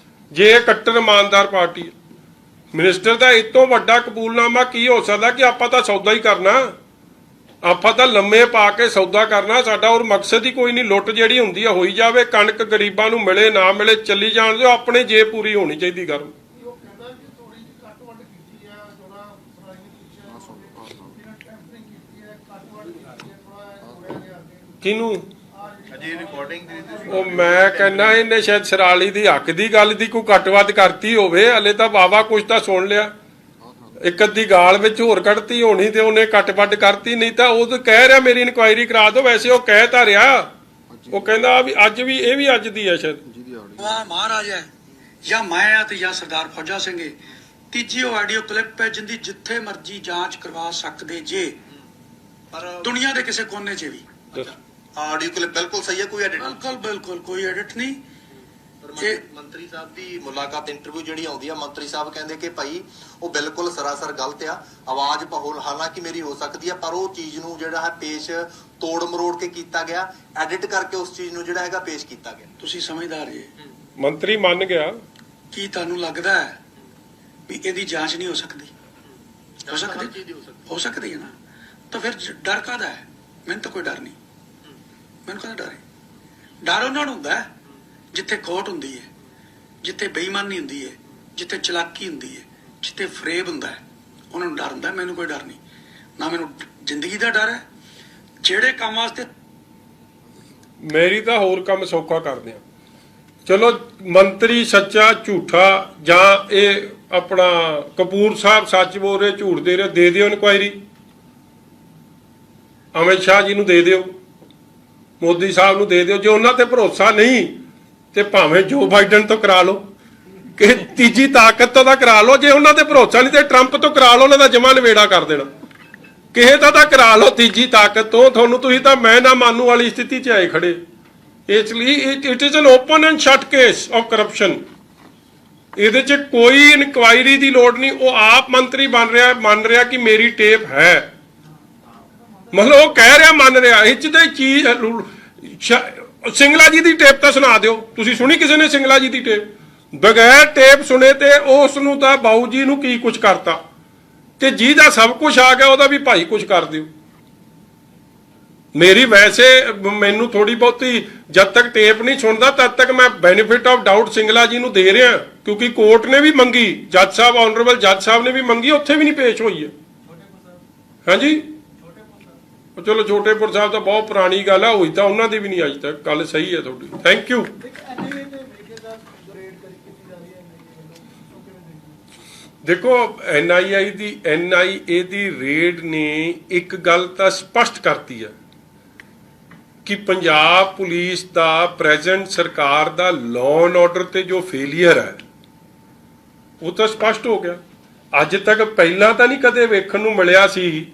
ਜੇ ਇਹ ਕੱਟੜ ਇਮਾਨਦਾਰ ਪਾਰਟੀ ਹੈ। ਮਿਨਿਸਟਰ ਦਾ ਇਸ ਤੋਂ ਵੱਡਾ ਕਬੂਲਨਾਮਾ ਕੀ ਹੋ ਸਕਦਾ ਕਿ ਆਪਾਂ ਤਾਂ ਸੌਦਾ ਹੀ ਕਰਨਾ, ਆਪਾਂ ਤਾਂ ਲੰਮੇ ਪਾ ਕੇ ਸੌਦਾ ਕਰਨਾ, ਸਾਡਾ ਹੋਰ ਮਕਸਦ ਹੀ ਕੋਈ ਨਹੀਂ। ਲੁੱਟ ਜਿਹੜੀ ਹੁੰਦੀ ਆ ਹੋਈ ਜਾਵੇ, ਕਣਕ ਗਰੀਬਾਂ ਨੂੰ ਮਿਲੇ ਨਾ ਮਿਲੇ ਚੱਲੀ ਜਾਣ ਦਿਓ, ਆਪਣੇ ਜੇਬ ਪੂਰੀ ਹੋਣੀ ਚਾਹੀਦੀ ਗੱਲ। ਉਹ ਕਹਿੰਦਾ ਕਿ ਥੋੜੀ ਜਿਹੀ ਕੱਟ ਵੱਢ ਕੀਤੀ ਆ, ਥੋੜਾ ਸਰਾਈ ਨੇ ਪੁੱਛਿਆ ਟੈਂਪਰਿੰਗ ਕੀਤੀ ਹੈ, ਕੱਟ ਵੱਢ ਕੀਤੀ ਹੈ, ਥੋੜਾ ਹੋਇਆ ਗਿਆ ਅੱਗੇ ਕਿਹਨੂੰ? ਅਜੇ ਰਿਕਾਰਡਿੰਗ ਉਹ ਮੈਂ ਕਹਿੰਦਾ ਇਹਨੇ ਸ਼ਾਇਦ ਸਰਾਲੀ ਦੀ ਹੱਕ ਦੀ ਗੱਲ ਦੀ ਕੋਈ ਘੱਟ ਵੱਧ ਕਰਤੀ ਹੋਵੇ, ਹਲੇ ਤਾਂ ਵਾਵਾ ਕੁਛ ਤਾਂ ਸੁਣ ਲਿਆ, ਇੱਕ ਅੱਧੀ ਗਾਲ ਵਿੱਚ ਹੋਰ ਕੱਢਤੀ ਹੋਣੀ ਤੇ ਉਹਨੇ ਕੱਟ ਵੱਢ ਕਰਤੀ, ਨਹੀਂ ਤਾਂ ਉਹ ਤਾਂ ਕਹਿ ਰਿਹਾ ਮੇਰੀ ਇਨਕੁਆਇਰੀ ਕਰਾ ਦਿਓ। ਵੈਸੇ ਉਹ ਕਹਿ ਤਾਂ ਰਿਹਾ, ਉਹ ਕਹਿੰਦਾ ਵੀ ਅੱਜ ਵੀ ਇਹ ਵੀ ਅੱਜ ਦੀ ਹੈ ਸ਼ਾਇਦ। ਮਹਾਰਾਜ ਹੈ ਜਾਂ ਮੈਂ ਆ ਤੇ ਜਾਂ ਸਰਦਾਰ ਫੌਜਾ ਸਿੰਘ ਹੈ। ਤੀਜੀ ਉਹ ਆਡੀਓ ਕਲਿੱਪ ਹੈ ਜਿੰਦੀ ਜਿੱਥੇ ਮਰਜ਼ੀ ਜਾਂਚ ਕਰਵਾ ਸਕਦੇ ਜੇ, ਪਰ ਦੁਨੀਆ ਦੇ ਕਿਸੇ ਕੋਨੇ 'ਚ ਵੀ। ਆਡੀਓ ਕਲਿੱਪ ਬਿਲਕੁਲ ਸਹੀ ਹੈ, ਕੋਈ ਐਡਿਟ ਬਿਲਕੁਲ ਬਿਲकुल ਕੋਈ ਐਡਿਟ ਨਹੀਂ। ਮੰਤਰੀ ਸਾਹਿਬ ਦੀ ਮੁਲਾਕਾਤ ਇੰਟਰਵਿਊ ਜਿਹੜੀ ਆਉਂਦੀ ਆ, ਮੰਤਰੀ ਸਾਹਿਬ ਕਹਿੰਦੇ ਕਿ ਭਾਈ ਉਹ ਬਿਲਕੁਲ ਸਰਾਸਰ ਗਲਤ ਆ, ਆਵਾਜ਼ ਪਹੋਲ ਹਾਲਾਂਕਿ ਮੇਰੀ ਹੋ ਸਕਦੀ ਆ, ਪਰ ਉਹ ਚੀਜ਼ ਨੂੰ ਜਿਹੜਾ ਹੈ ਪੇਸ਼ ਤੋੜ ਮਰੋੜ ਕੇ ਕੀਤਾ ਗਿਆ, ਐਡਿਟ ਕਰਕੇ ਉਸ ਚੀਜ਼ ਨੂੰ ਜਿਹੜਾ ਹੈਗਾ ਪੇਸ਼ ਕੀਤਾ ਗਿਆ। ਤੁਸੀਂ ਸਮਝਦਾਰ ਜੇ। ਮੰਤਰੀ ਮੰਨ ਗਿਆ। ਕੀ ਤੁਹਾਨੂੰ ਲੱਗਦਾ ਹੈ ਵੀ ਇਹਦੀ ਜਾਂਚ ਨਹੀਂ ਹੋ ਸਕਦੀ? ਹੋ ਸਕਦੀ ਹੈ ਨਾ, ਤਾਂ ਫਿਰ ਡਰ ਕਾਹਦਾ ਹੈ? ਮੈਨੂੰ ਤਾਂ ਕੋਈ ਡਰ ਨਹੀਂ। ਮੈਨੂੰ ਕਾਹਦਾ ਡਰ ਹੈ? ਡਰ ਉਹਨਾਂ ਨੂੰ ਹੁੰਦਾ ਹੈ ਜਿੱਥੇ ਖੋਟ ਹੁੰਦੀ ਹੈ, ਜਿੱਥੇ ਬੇਈਮਾਨੀ ਹੁੰਦੀ ਹੈ, ਜਿੱਥੇ ਚਲਾਕੀ ਹੁੰਦੀ ਹੈ, ਜਿੱਥੇ ਫਰੇਬ ਹੁੰਦਾ ਹੈ, ਉਹਨਾਂ ਨੂੰ ਡਰ ਹੁੰਦਾ। ਮੈਨੂੰ ਕੋਈ ਡਰ ਨਹੀਂ, ਨਾ ਮੈਨੂੰ ਜ਼ਿੰਦਗੀ ਦਾ ਡਰ ਹੈ। ਜਿਹੜੇ ਕੰਮ ਵਾਸਤੇ ਮੇਰੀ ਤਾਂ ਹੋਰ ਕੰਮ ਸੌਖਾ ਕਰਦੇ ਆ। ਚਲੋ ਮੰਤਰੀ ਸੱਚਾ ਝੂਠਾ ਜਾਂ ਇਹ ਆਪਣਾ ਕਪੂਰ ਸਾਹਿਬ ਸੱਚ ਬੋਲ ਰਹੇ ਝੂਠ ਦੇ ਰਹੇ, ਦੇ ਦਿਓ ਇਨਕੁਆਇਰੀ। ਅਮਿਤ ਸ਼ਾਹ ਜੀ ਨੂੰ ਦੇ ਦਿਓ, ਮੋਦੀ ਸਾਹਿਬ ਨੂੰ ਦੇ ਦਿਓ। ਜੇ ਉਹਨਾਂ ਤੇ ਭਰੋਸਾ ਨਹੀਂ ਤੇ ਭਾਵੇਂ ਜੋ ਬਾਈਡਨ ਤੋਂ ਕਰਾ ਲਓ, ਕਿ ਤੀਜੀ ਤਾਕਤ ਤੋਂ ਤਾਂ ਕਰਾ ਲਓ। ਜੇ ਉਹਨਾਂ ਤੇ ਭਰੋਸਾ ਨਹੀਂ ਤੇ ਟਰੰਪ ਤੋਂ ਕਰਾ ਲਓ, ਉਹਨਾਂ ਦਾ ਜਮਾ ਨਿਬੇੜਾ ਕਰ ਦੇਣਾ। ਕਿਸੇ ਦਾ ਤਾਂ ਕਰਾ ਲਓ ਤੀਜੀ ਤਾਕਤ ਤੋਂ। ਤੁਹਾਨੂੰ ਤੁਸੀਂ ਤਾਂ ਮੈਂ ਨਾ ਮਾਨੂ ਵਾਲੀ ਸਥਿਤੀ 'ਚ ਆਏ ਖੜੇ। ਇਸ ਲਈ it is an open and shut case of corruption. ਇਹਦੇ 'ਚ ਕੋਈ ਇਨਕੁਆਇਰੀ ਦੀ ਲੋੜ ਨਹੀਂ। ਉਹ ਆਪ ਮੰਤਰੀ ਮੰਨ ਰਿਹਾ ਕਿ ਮੇਰੀ ਟੇਪ ਹੈ, ਮਤਲਬ ਉਹ ਕਹਿ ਰਿਹਾ ਮੰਨ ਰਿਹਾ। ਇਹ 'ਚ ਤਾਂ ਚੀਜ਼ ਸਿੰਗਲਾ ਜੀ ਦੀ ਟੇਪ ਤਾਂ ਸੁਣਾ ਦਿਓ। ਤੁਸੀਂ ਸੁਣੀ ਕਿਸੇ ਨੇ ਸਿੰਗਲਾ ਜੀ ਦੀ ਟੇਪ? ਬਗੈਰ ਟੇਪ ਸੁਣੇ ਤੇ ਉਸ ਨੂੰ ਤਾਂ ਬਾਊ ਜੀ ਨੂੰ ਕੀ ਕੁਝ ਕਰਤਾ, ਤੇ ਜਿਹਦਾ ਸਭ ਕੁਝ ਆ ਗਿਆ ਉਹਦਾ ਵੀ ਭਾਈ ਕੁਝ ਕਰ ਦਿਓ। ਮੇਰੀ ਵੈਸੇ ਮੈਨੂੰ ਥੋੜੀ ਬਹੁਤੀ ਜਦ ਤੱਕ ਟੇਪ ਨਹੀਂ ਸੁਣਦਾ ਤਦ ਤੱਕ ਮੈਂ ਬੈਨੀਫਿਟ ਆਫ ਡਾਊਟ ਸਿੰਗਲਾ ਜੀ ਨੂੰ ਦੇ ਰਿਹਾ, ਕਿਉਂਕਿ ਕੋਰਟ ਨੇ ਵੀ ਮੰਗੀ, ਜੱਜ ਸਾਹਿਬ ਆਨਰੇਬਲ ਜੱਜ ਸਾਹਿਬ ਨੇ ਵੀ ਮੰਗੀ, ਉੱਥੇ ਵੀ ਨਹੀਂ ਪੇਸ਼ ਹੋਈ ਹੈ। ਹਾਂਜੀ ਚਲੋ ਛੋਟੇਪੁਰ ਸਾਹਿਬ ਤਾਂ ਬਹੁਤ ਪੁਰਾਣੀ ਗੱਲ ਹੈ, ਹੋਈ ਤਾਂ ਉਹਨਾਂ ਦੀ ਵੀ ਨਹੀਂ ਅੱਜ ਤੱਕ। ਗੱਲ ਸਹੀ ਹੈ ਤੁਹਾਡੀ, ਥੈਂਕ ਯੂ। ਦੇਖੋ NIA ਦੀ ਰੇਡ ਨੇ ਇੱਕ ਗੱਲ ਤਾਂ ਸਪਸ਼ਟ ਕਰਤੀ ਹੈ ਕਿ ਪੰਜਾਬ ਪੁਲਿਸ ਦਾ ਪ੍ਰੈਜ਼ੈਂਟ ਸਰਕਾਰ ਦਾ ਲਾਅ ਐਂਡ ਆਰਡਰ ਤੇ ਜੋ ਫੇਲੀਅਰ ਹੈ ਉਹ ਤਾਂ ਸਪਸ਼ਟ ਹੋ ਗਿਆ। ਅੱਜ ਤੱਕ ਪਹਿਲਾਂ ਤਾਂ ਨਹੀਂ ਕਦੇ ਵੇਖਣ ਨੂੰ ਮਿਲਿਆ ਸੀ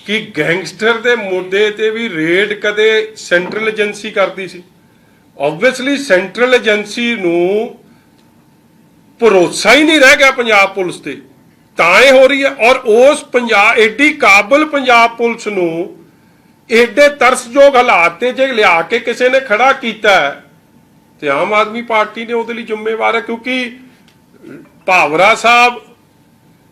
ਕਿ ਗੈਂਗਸਟਰ ਦੇ ਮੁੱਦੇ ਤੇ ਵੀ ਰੇਡ ਕਦੇ ਸੈਂਟਰਲ ਏਜੰਸੀ ਕਰਦੀ ਸੀ। ਆਬਵੀਅਸਲੀ ਸੈਂਟਰਲ ਏਜੰਸੀ ਨੂੰ ਭਰੋਸਾ ਹੀ ਨਹੀਂ ਰਹਿ ਗਿਆ ਪੰਜਾਬ ਪੁਲਿਸ ਤੇ, ਤਾਂ ਇਹ ਹੋ ਰਹੀ ਹੈ। ਔਰ ਉਸ ਏਡੀ ਕਾਬਲ ਪੰਜਾਬ ਪੁਲਿਸ ਨੂੰ ਏਡੇ ਤਰਸਯੋਗ ਹਾਲਾਤ ਤੇ ਜੇ ਲਿਆ ਕੇ ਕਿਸੇ ਨੇ ਖੜਾ ਕੀਤਾ ਤੇ ਆਮ ਆਦਮੀ ਪਾਰਟੀ ਨੇ ਉਹਦੇ ਲਈ ਜ਼ਿੰਮੇਵਾਰ ਹੈ। ਕਿਉਂਕਿ ਭਾਵਰਾ ਸਾਹਿਬ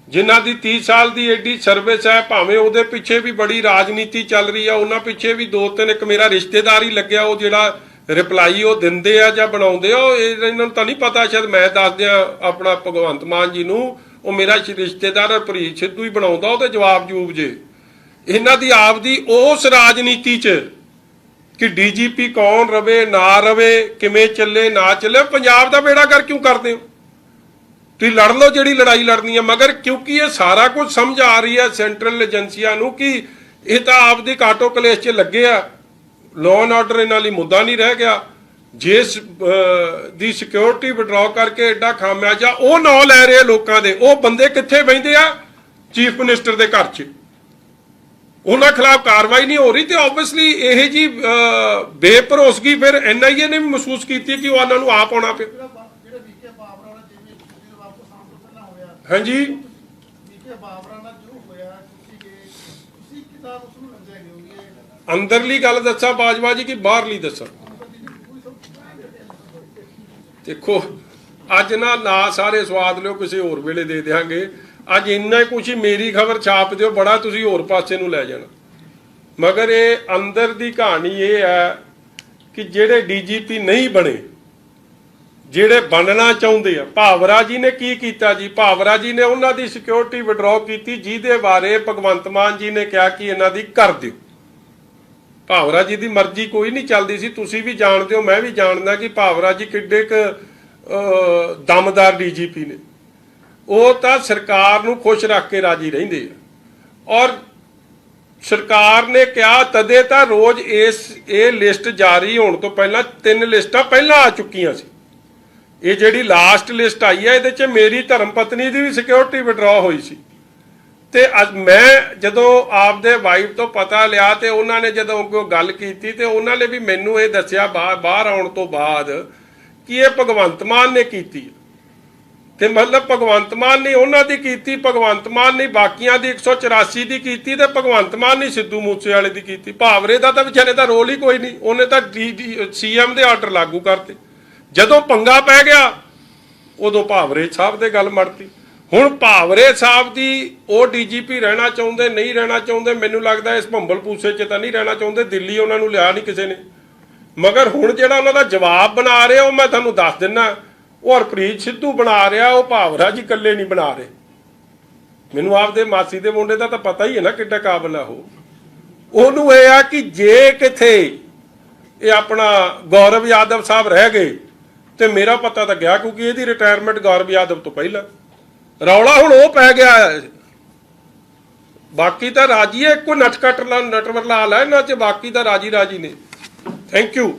ਜਿਨ੍ਹਾਂ ਦੀ 30 ਸਾਲ ਦੀ ਏਡੀ ਸਰਵਿਸ ਹੈ, ਭਾਵੇਂ ਉਹਦੇ ਪਿੱਛੇ ਵੀ ਬੜੀ ਰਾਜਨੀਤੀ ਚੱਲ ਰਹੀ ਆ, ਉਹਨਾਂ ਪਿੱਛੇ ਵੀ 2-3 ਇੱਕ ਮੇਰਾ ਰਿਸ਼ਤੇਦਾਰ ਹੀ ਲੱਗਿਆ, ਉਹ ਜਿਹੜਾ ਰਿਪਲਾਈ ਉਹ ਦਿੰਦੇ ਆ ਜਾਂ ਬਣਾਉਂਦੇ ਆ, ਇਹਨਾਂ ਨੂੰ ਤਾਂ ਨਹੀਂ ਪਤਾ, ਸ਼ਾਇਦ ਮੈਂ ਦੱਸ ਦਿਆਂ ਆਪਣਾ ਭਗਵੰਤ ਮਾਨ ਜੀ ਨੂੰ, ਉਹ ਮੇਰਾ ਰਿਸ਼ਤੇਦਾਰ ਪ੍ਰੀਤ ਸਿੱਧੂ ਹੀ ਬਣਾਉਂਦਾ ਉਹਦੇ ਜਵਾਬ ਜੂਬ ਜੇ। ਇਹਨਾਂ ਦੀ ਆਪਦੀ ਉਸ ਰਾਜਨੀਤੀ 'ਚ ਕਿ ਡੀਜੀਪੀ ਕੌਣ ਰਵੇ ਨਾ ਰਵੇ, ਕਿਵੇਂ ਚੱਲੇ ਨਾ ਚੱਲੇ, ਪੰਜਾਬ ਦਾ ਬੇੜਾ ਕਰ ਕਿਉਂ ਕਰਦੇ ਹੋ? ਤੁਸੀਂ ਲੜ ਲਓ ਜਿਹੜੀ ਲੜਾਈ ਲੜਨੀ ਹੈ, ਮਗਰ ਕਿਉਂਕਿ ਇਹ ਸਾਰਾ ਕੁਝ ਸਮਝ ਆ ਰਹੀ ਹੈ ਸੈਂਟਰਲ ਏਜੰਸੀਆਂ ਨੂੰ ਕਿ ਇਹ ਤਾਂ ਆਪਦੀ ਕਾਟੋ ਕਲੇਸ਼ 'ਚ ਲੱਗੇ ਆ, ਲਾਅ ਐਂਡ ਆਰਡਰ ਇਹਨਾਂ ਲਈ ਮੁੱਦਾ ਨਹੀਂ ਰਹਿ ਗਿਆ। ਜਿਸ ਦੀ ਸਿਕਿਉਰਿਟੀ ਵਿਡਰਾਅ ਕਰਕੇ ਐਡਾ ਖਾਮਿਆਜਾ ਉਹ ਨਾਂ ਲੈ ਰਹੇ ਲੋਕਾਂ ਦੇ, ਉਹ ਬੰਦੇ ਕਿੱਥੇ ਬਹਿੰਦੇ ਆ? ਚੀਫ ਮਿਨਿਸਟਰ ਦੇ ਘਰ 'ਚ। ਉਹਨਾਂ ਖਿਲਾਫ ਕਾਰਵਾਈ ਨਹੀਂ ਹੋ ਰਹੀ ਤੇ ਆਬਵੀਅਸਲੀ ਇਹ ਜੀ ਬੇਭਰੋਸਗੀ ਫਿਰ NIA ਨੇ ਵੀ ਮਹਿਸੂਸ ਕੀਤੀ ਕਿ ਉਹਨਾਂ ਨੂੰ ਆਪ ਆਉਣਾ ਪਿਆ। ਹਾਂਜੀ ਅੰਦਰਲੀ ਗੱਲ ਦੱਸਾਂ ਬਾਜਵਾ ਜੀ ਕਿ ਬਾਹਰਲੀ ਦੱਸਾਂ? ਦੇਖੋ ਅੱਜ ਨਾ ਸਾਰੇ ਸਵਾਦ ਲਿਓ, ਕਿਸੇ ਹੋਰ ਵੇਲੇ ਦੇ ਦਿਆਂਗੇ। ਅੱਜ ਇੰਨਾ ਕੁਛ ਹੀ ਮੇਰੀ ਖਬਰ ਛਾਪ ਦਿਓ, ਬੜਾ ਤੁਸੀਂ ਹੋਰ ਪਾਸੇ ਨੂੰ ਲੈ ਜਾਣਾ। ਮਗਰ ਇਹ ਅੰਦਰ ਦੀ ਕਹਾਣੀ ਇਹ ਹੈ ਕਿ ਜਿਹੜੇ ਡੀਜੀਪੀ ਨਹੀਂ ਬਣੇ, ਜਿਹੜੇ ਬਣਨਾ ਚਾਹੁੰਦੇ ਆ, ਭਾਵਰਾ ਜੀ ਨੇ ਕੀ ਕੀਤਾ ਜੀ? ਭਾਵਰਾ ਜੀ ਨੇ ਉਹਨਾਂ ਦੀ ਸਿਕਿਉਰਿਟੀ ਵਿਡਰਾਅ ਕੀਤੀ, ਜਿਹਦੇ ਬਾਰੇ ਭਗਵੰਤ ਮਾਨ ਜੀ ਨੇ ਕਿਹਾ ਕਿ ਇਹਨਾਂ ਦੀ ਕਰ ਦਿਓ। ਭਾਵਰਾ ਜੀ ਦੀ ਮਰਜ਼ੀ ਕੋਈ ਨਹੀਂ ਚੱਲਦੀ ਸੀ। ਤੁਸੀਂ ਵੀ ਜਾਣਦੇ ਹੋ, ਮੈਂ ਵੀ ਜਾਣਦਾ ਕਿ ਭਾਵਰਾ ਜੀ ਕਿੱਡੇ ਕੁ ਦਮਦਾਰ ਡੀਜੀਪੀ ਨੇ। ਉਹ ਤਾਂ ਸਰਕਾਰ ਨੂੰ ਖੁਸ਼ ਰੱਖ ਕੇ ਰਾਜੀ ਰਹਿੰਦੇ ਆ। ਔਰ ਸਰਕਾਰ ਨੇ ਕਿਹਾ ਤਦੇ ਤਾਂ ਰੋਜ਼ ਇਹ ਲਿਸਟ ਜਾਰੀ ਹੋਣ ਤੋਂ ਪਹਿਲਾਂ 3 ਲਿਸਟਾਂ ਪਹਿਲਾਂ ਆ ਚੁੱਕੀਆਂ ਸੀ। ਇਹ ਜਿਹੜੀ ਲਾਸਟ ਲਿਸਟ ਆਈ ਹੈ, ਇਹਦੇ 'ਚ ਮੇਰੀ ਧਰਮ ਪਤਨੀ ਦੀ ਵੀ ਸਿਕਿਉਰਿਟੀ ਵਿਡਰਾਅ ਹੋਈ ਸੀ। ਤੇ ਅੱਜ ਮੈਂ ਜਦੋਂ ਆਪਦੇ ਵਾਈਫ ਤੋਂ ਪਤਾ ਲਿਆ ਤੇ ਉਹਨਾਂ ਨੇ ਜਦੋਂ ਕੋਈ ਗੱਲ ਕੀਤੀ ਤੇ ਉਹਨਾਂ ਨੇ ਵੀ ਮੈਨੂੰ ਇਹ ਦੱਸਿਆ ਬਾਹਰ ਆਉਣ ਤੋਂ ਬਾਅਦ ਕਿ ਇਹ ਭਗਵੰਤ ਮਾਨ ਨੇ ਕੀਤੀ। ਤੇ ਮਤਲਬ ਭਗਵੰਤ ਮਾਨ ਨੇ ਉਹਨਾਂ ਦੀ ਕੀਤੀ, ਭਗਵੰਤ ਮਾਨ ਨੇ ਬਾਕੀਆਂ ਦੀ 184 ਦੀ ਕੀਤੀ ਤੇ ਭਗਵੰਤ ਮਾਨ ਨੇ ਸਿੱਧੂ ਮੂਸੇਵਾਲੇ ਦੀ ਕੀਤੀ। ਭਾਵਰੇ ਦਾ ਤਾਂ ਵਿਚਾਰੇ ਦਾ ਰੋਲ ਹੀ ਕੋਈ ਨਹੀਂ, ਉਹਨੇ ਤਾਂ ਸੀਐਮ ਦੇ ਆਰਡਰ ਲਾਗੂ ਕਰਤੇ। ਜਦੋਂ ਪੰਗਾ ਪੈ ਗਿਆ ਉਦੋਂ ਭਾਵਰੇ ਸਾਹਿਬ ਦੇ ਗੱਲ ਮੜਤੀ। ਹੁਣ ਭਾਵਰੇ ਸਾਹਿਬ ਦੀ ਉਹ ਡੀਜੀਪੀ ਰਹਿਣਾ ਚਾਹੁੰਦੇ ਨਹੀਂ ਰਹਿਣਾ ਚਾਹੁੰਦੇ, ਮੈਨੂੰ ਲੱਗਦਾ ਇਸ ਭੰਬਲ ਪੂਸੇ 'ਚ ਤਾਂ ਨਹੀਂ ਰਹਿਣਾ ਚਾਹੁੰਦੇ। ਦਿੱਲੀ ਉਹਨਾਂ ਨੂੰ ਲਿਆ ਨਹੀਂ ਕਿਸੇ ਨੇ। ਮਗਰ ਹੁਣ ਜਿਹੜਾ ਉਹਨਾਂ ਦਾ ਜਵਾਬ ਬਣਾ ਰਿਹਾ ਉਹ ਮੈਂ ਤੁਹਾਨੂੰ ਦੱਸ ਦਿੰਦਾ, ਉਹ ਹਰਪ੍ਰੀਤ ਸਿੱਧੂ ਬਣਾ ਰਿਹਾ, ਉਹ ਭਾਵਰਾ ਜੀ ਇਕੱਲੇ ਨਹੀਂ ਬਣਾ ਰਹੇ। ਮੈਨੂੰ ਆਪਦੇ ਮਾਸੀ ਦੇ ਮੁੰਡੇ ਦਾ ਤਾਂ ਪਤਾ ਹੀ ਹੈ ਨਾ ਕਿੱਡਾ ਕਾਬਲ ਆ ਉਹ। ਉਹਨੂੰ ਇਹ ਆ ਕਿ ਜੇ ਕਿਥੇ ਇਹ ਆਪਣਾ ਗੌਰਵ ਯਾਦਵ ਸਾਹਿਬ ਰਹਿ ਗਏ ਤੇ ਮੇਰਾ ਪਤਾ ਤਾਂ ਗਿਆ, ਕਿਉਂਕਿ ਇਹਦੀ ਰਿਟਾਇਰਮੈਂਟ ਗੌਰਵ ਯਾਦਵ ਤੋਂ ਪਹਿਲਾਂ। ਰੌਲਾ ਹੁਣ ਉਹ ਪੈ ਗਿਆ। ਬਾਕੀ ਤਾਂ ਰਾਜੀ ਹੈ, ਇੱਕੋ ਨਟਵਰਲਾ ਹਾਲ ਹੈ ਇਹਨਾਂ 'ਚ, ਬਾਕੀ ਤਾਂ ਰਾਜੀ ਨੇ। Thank you.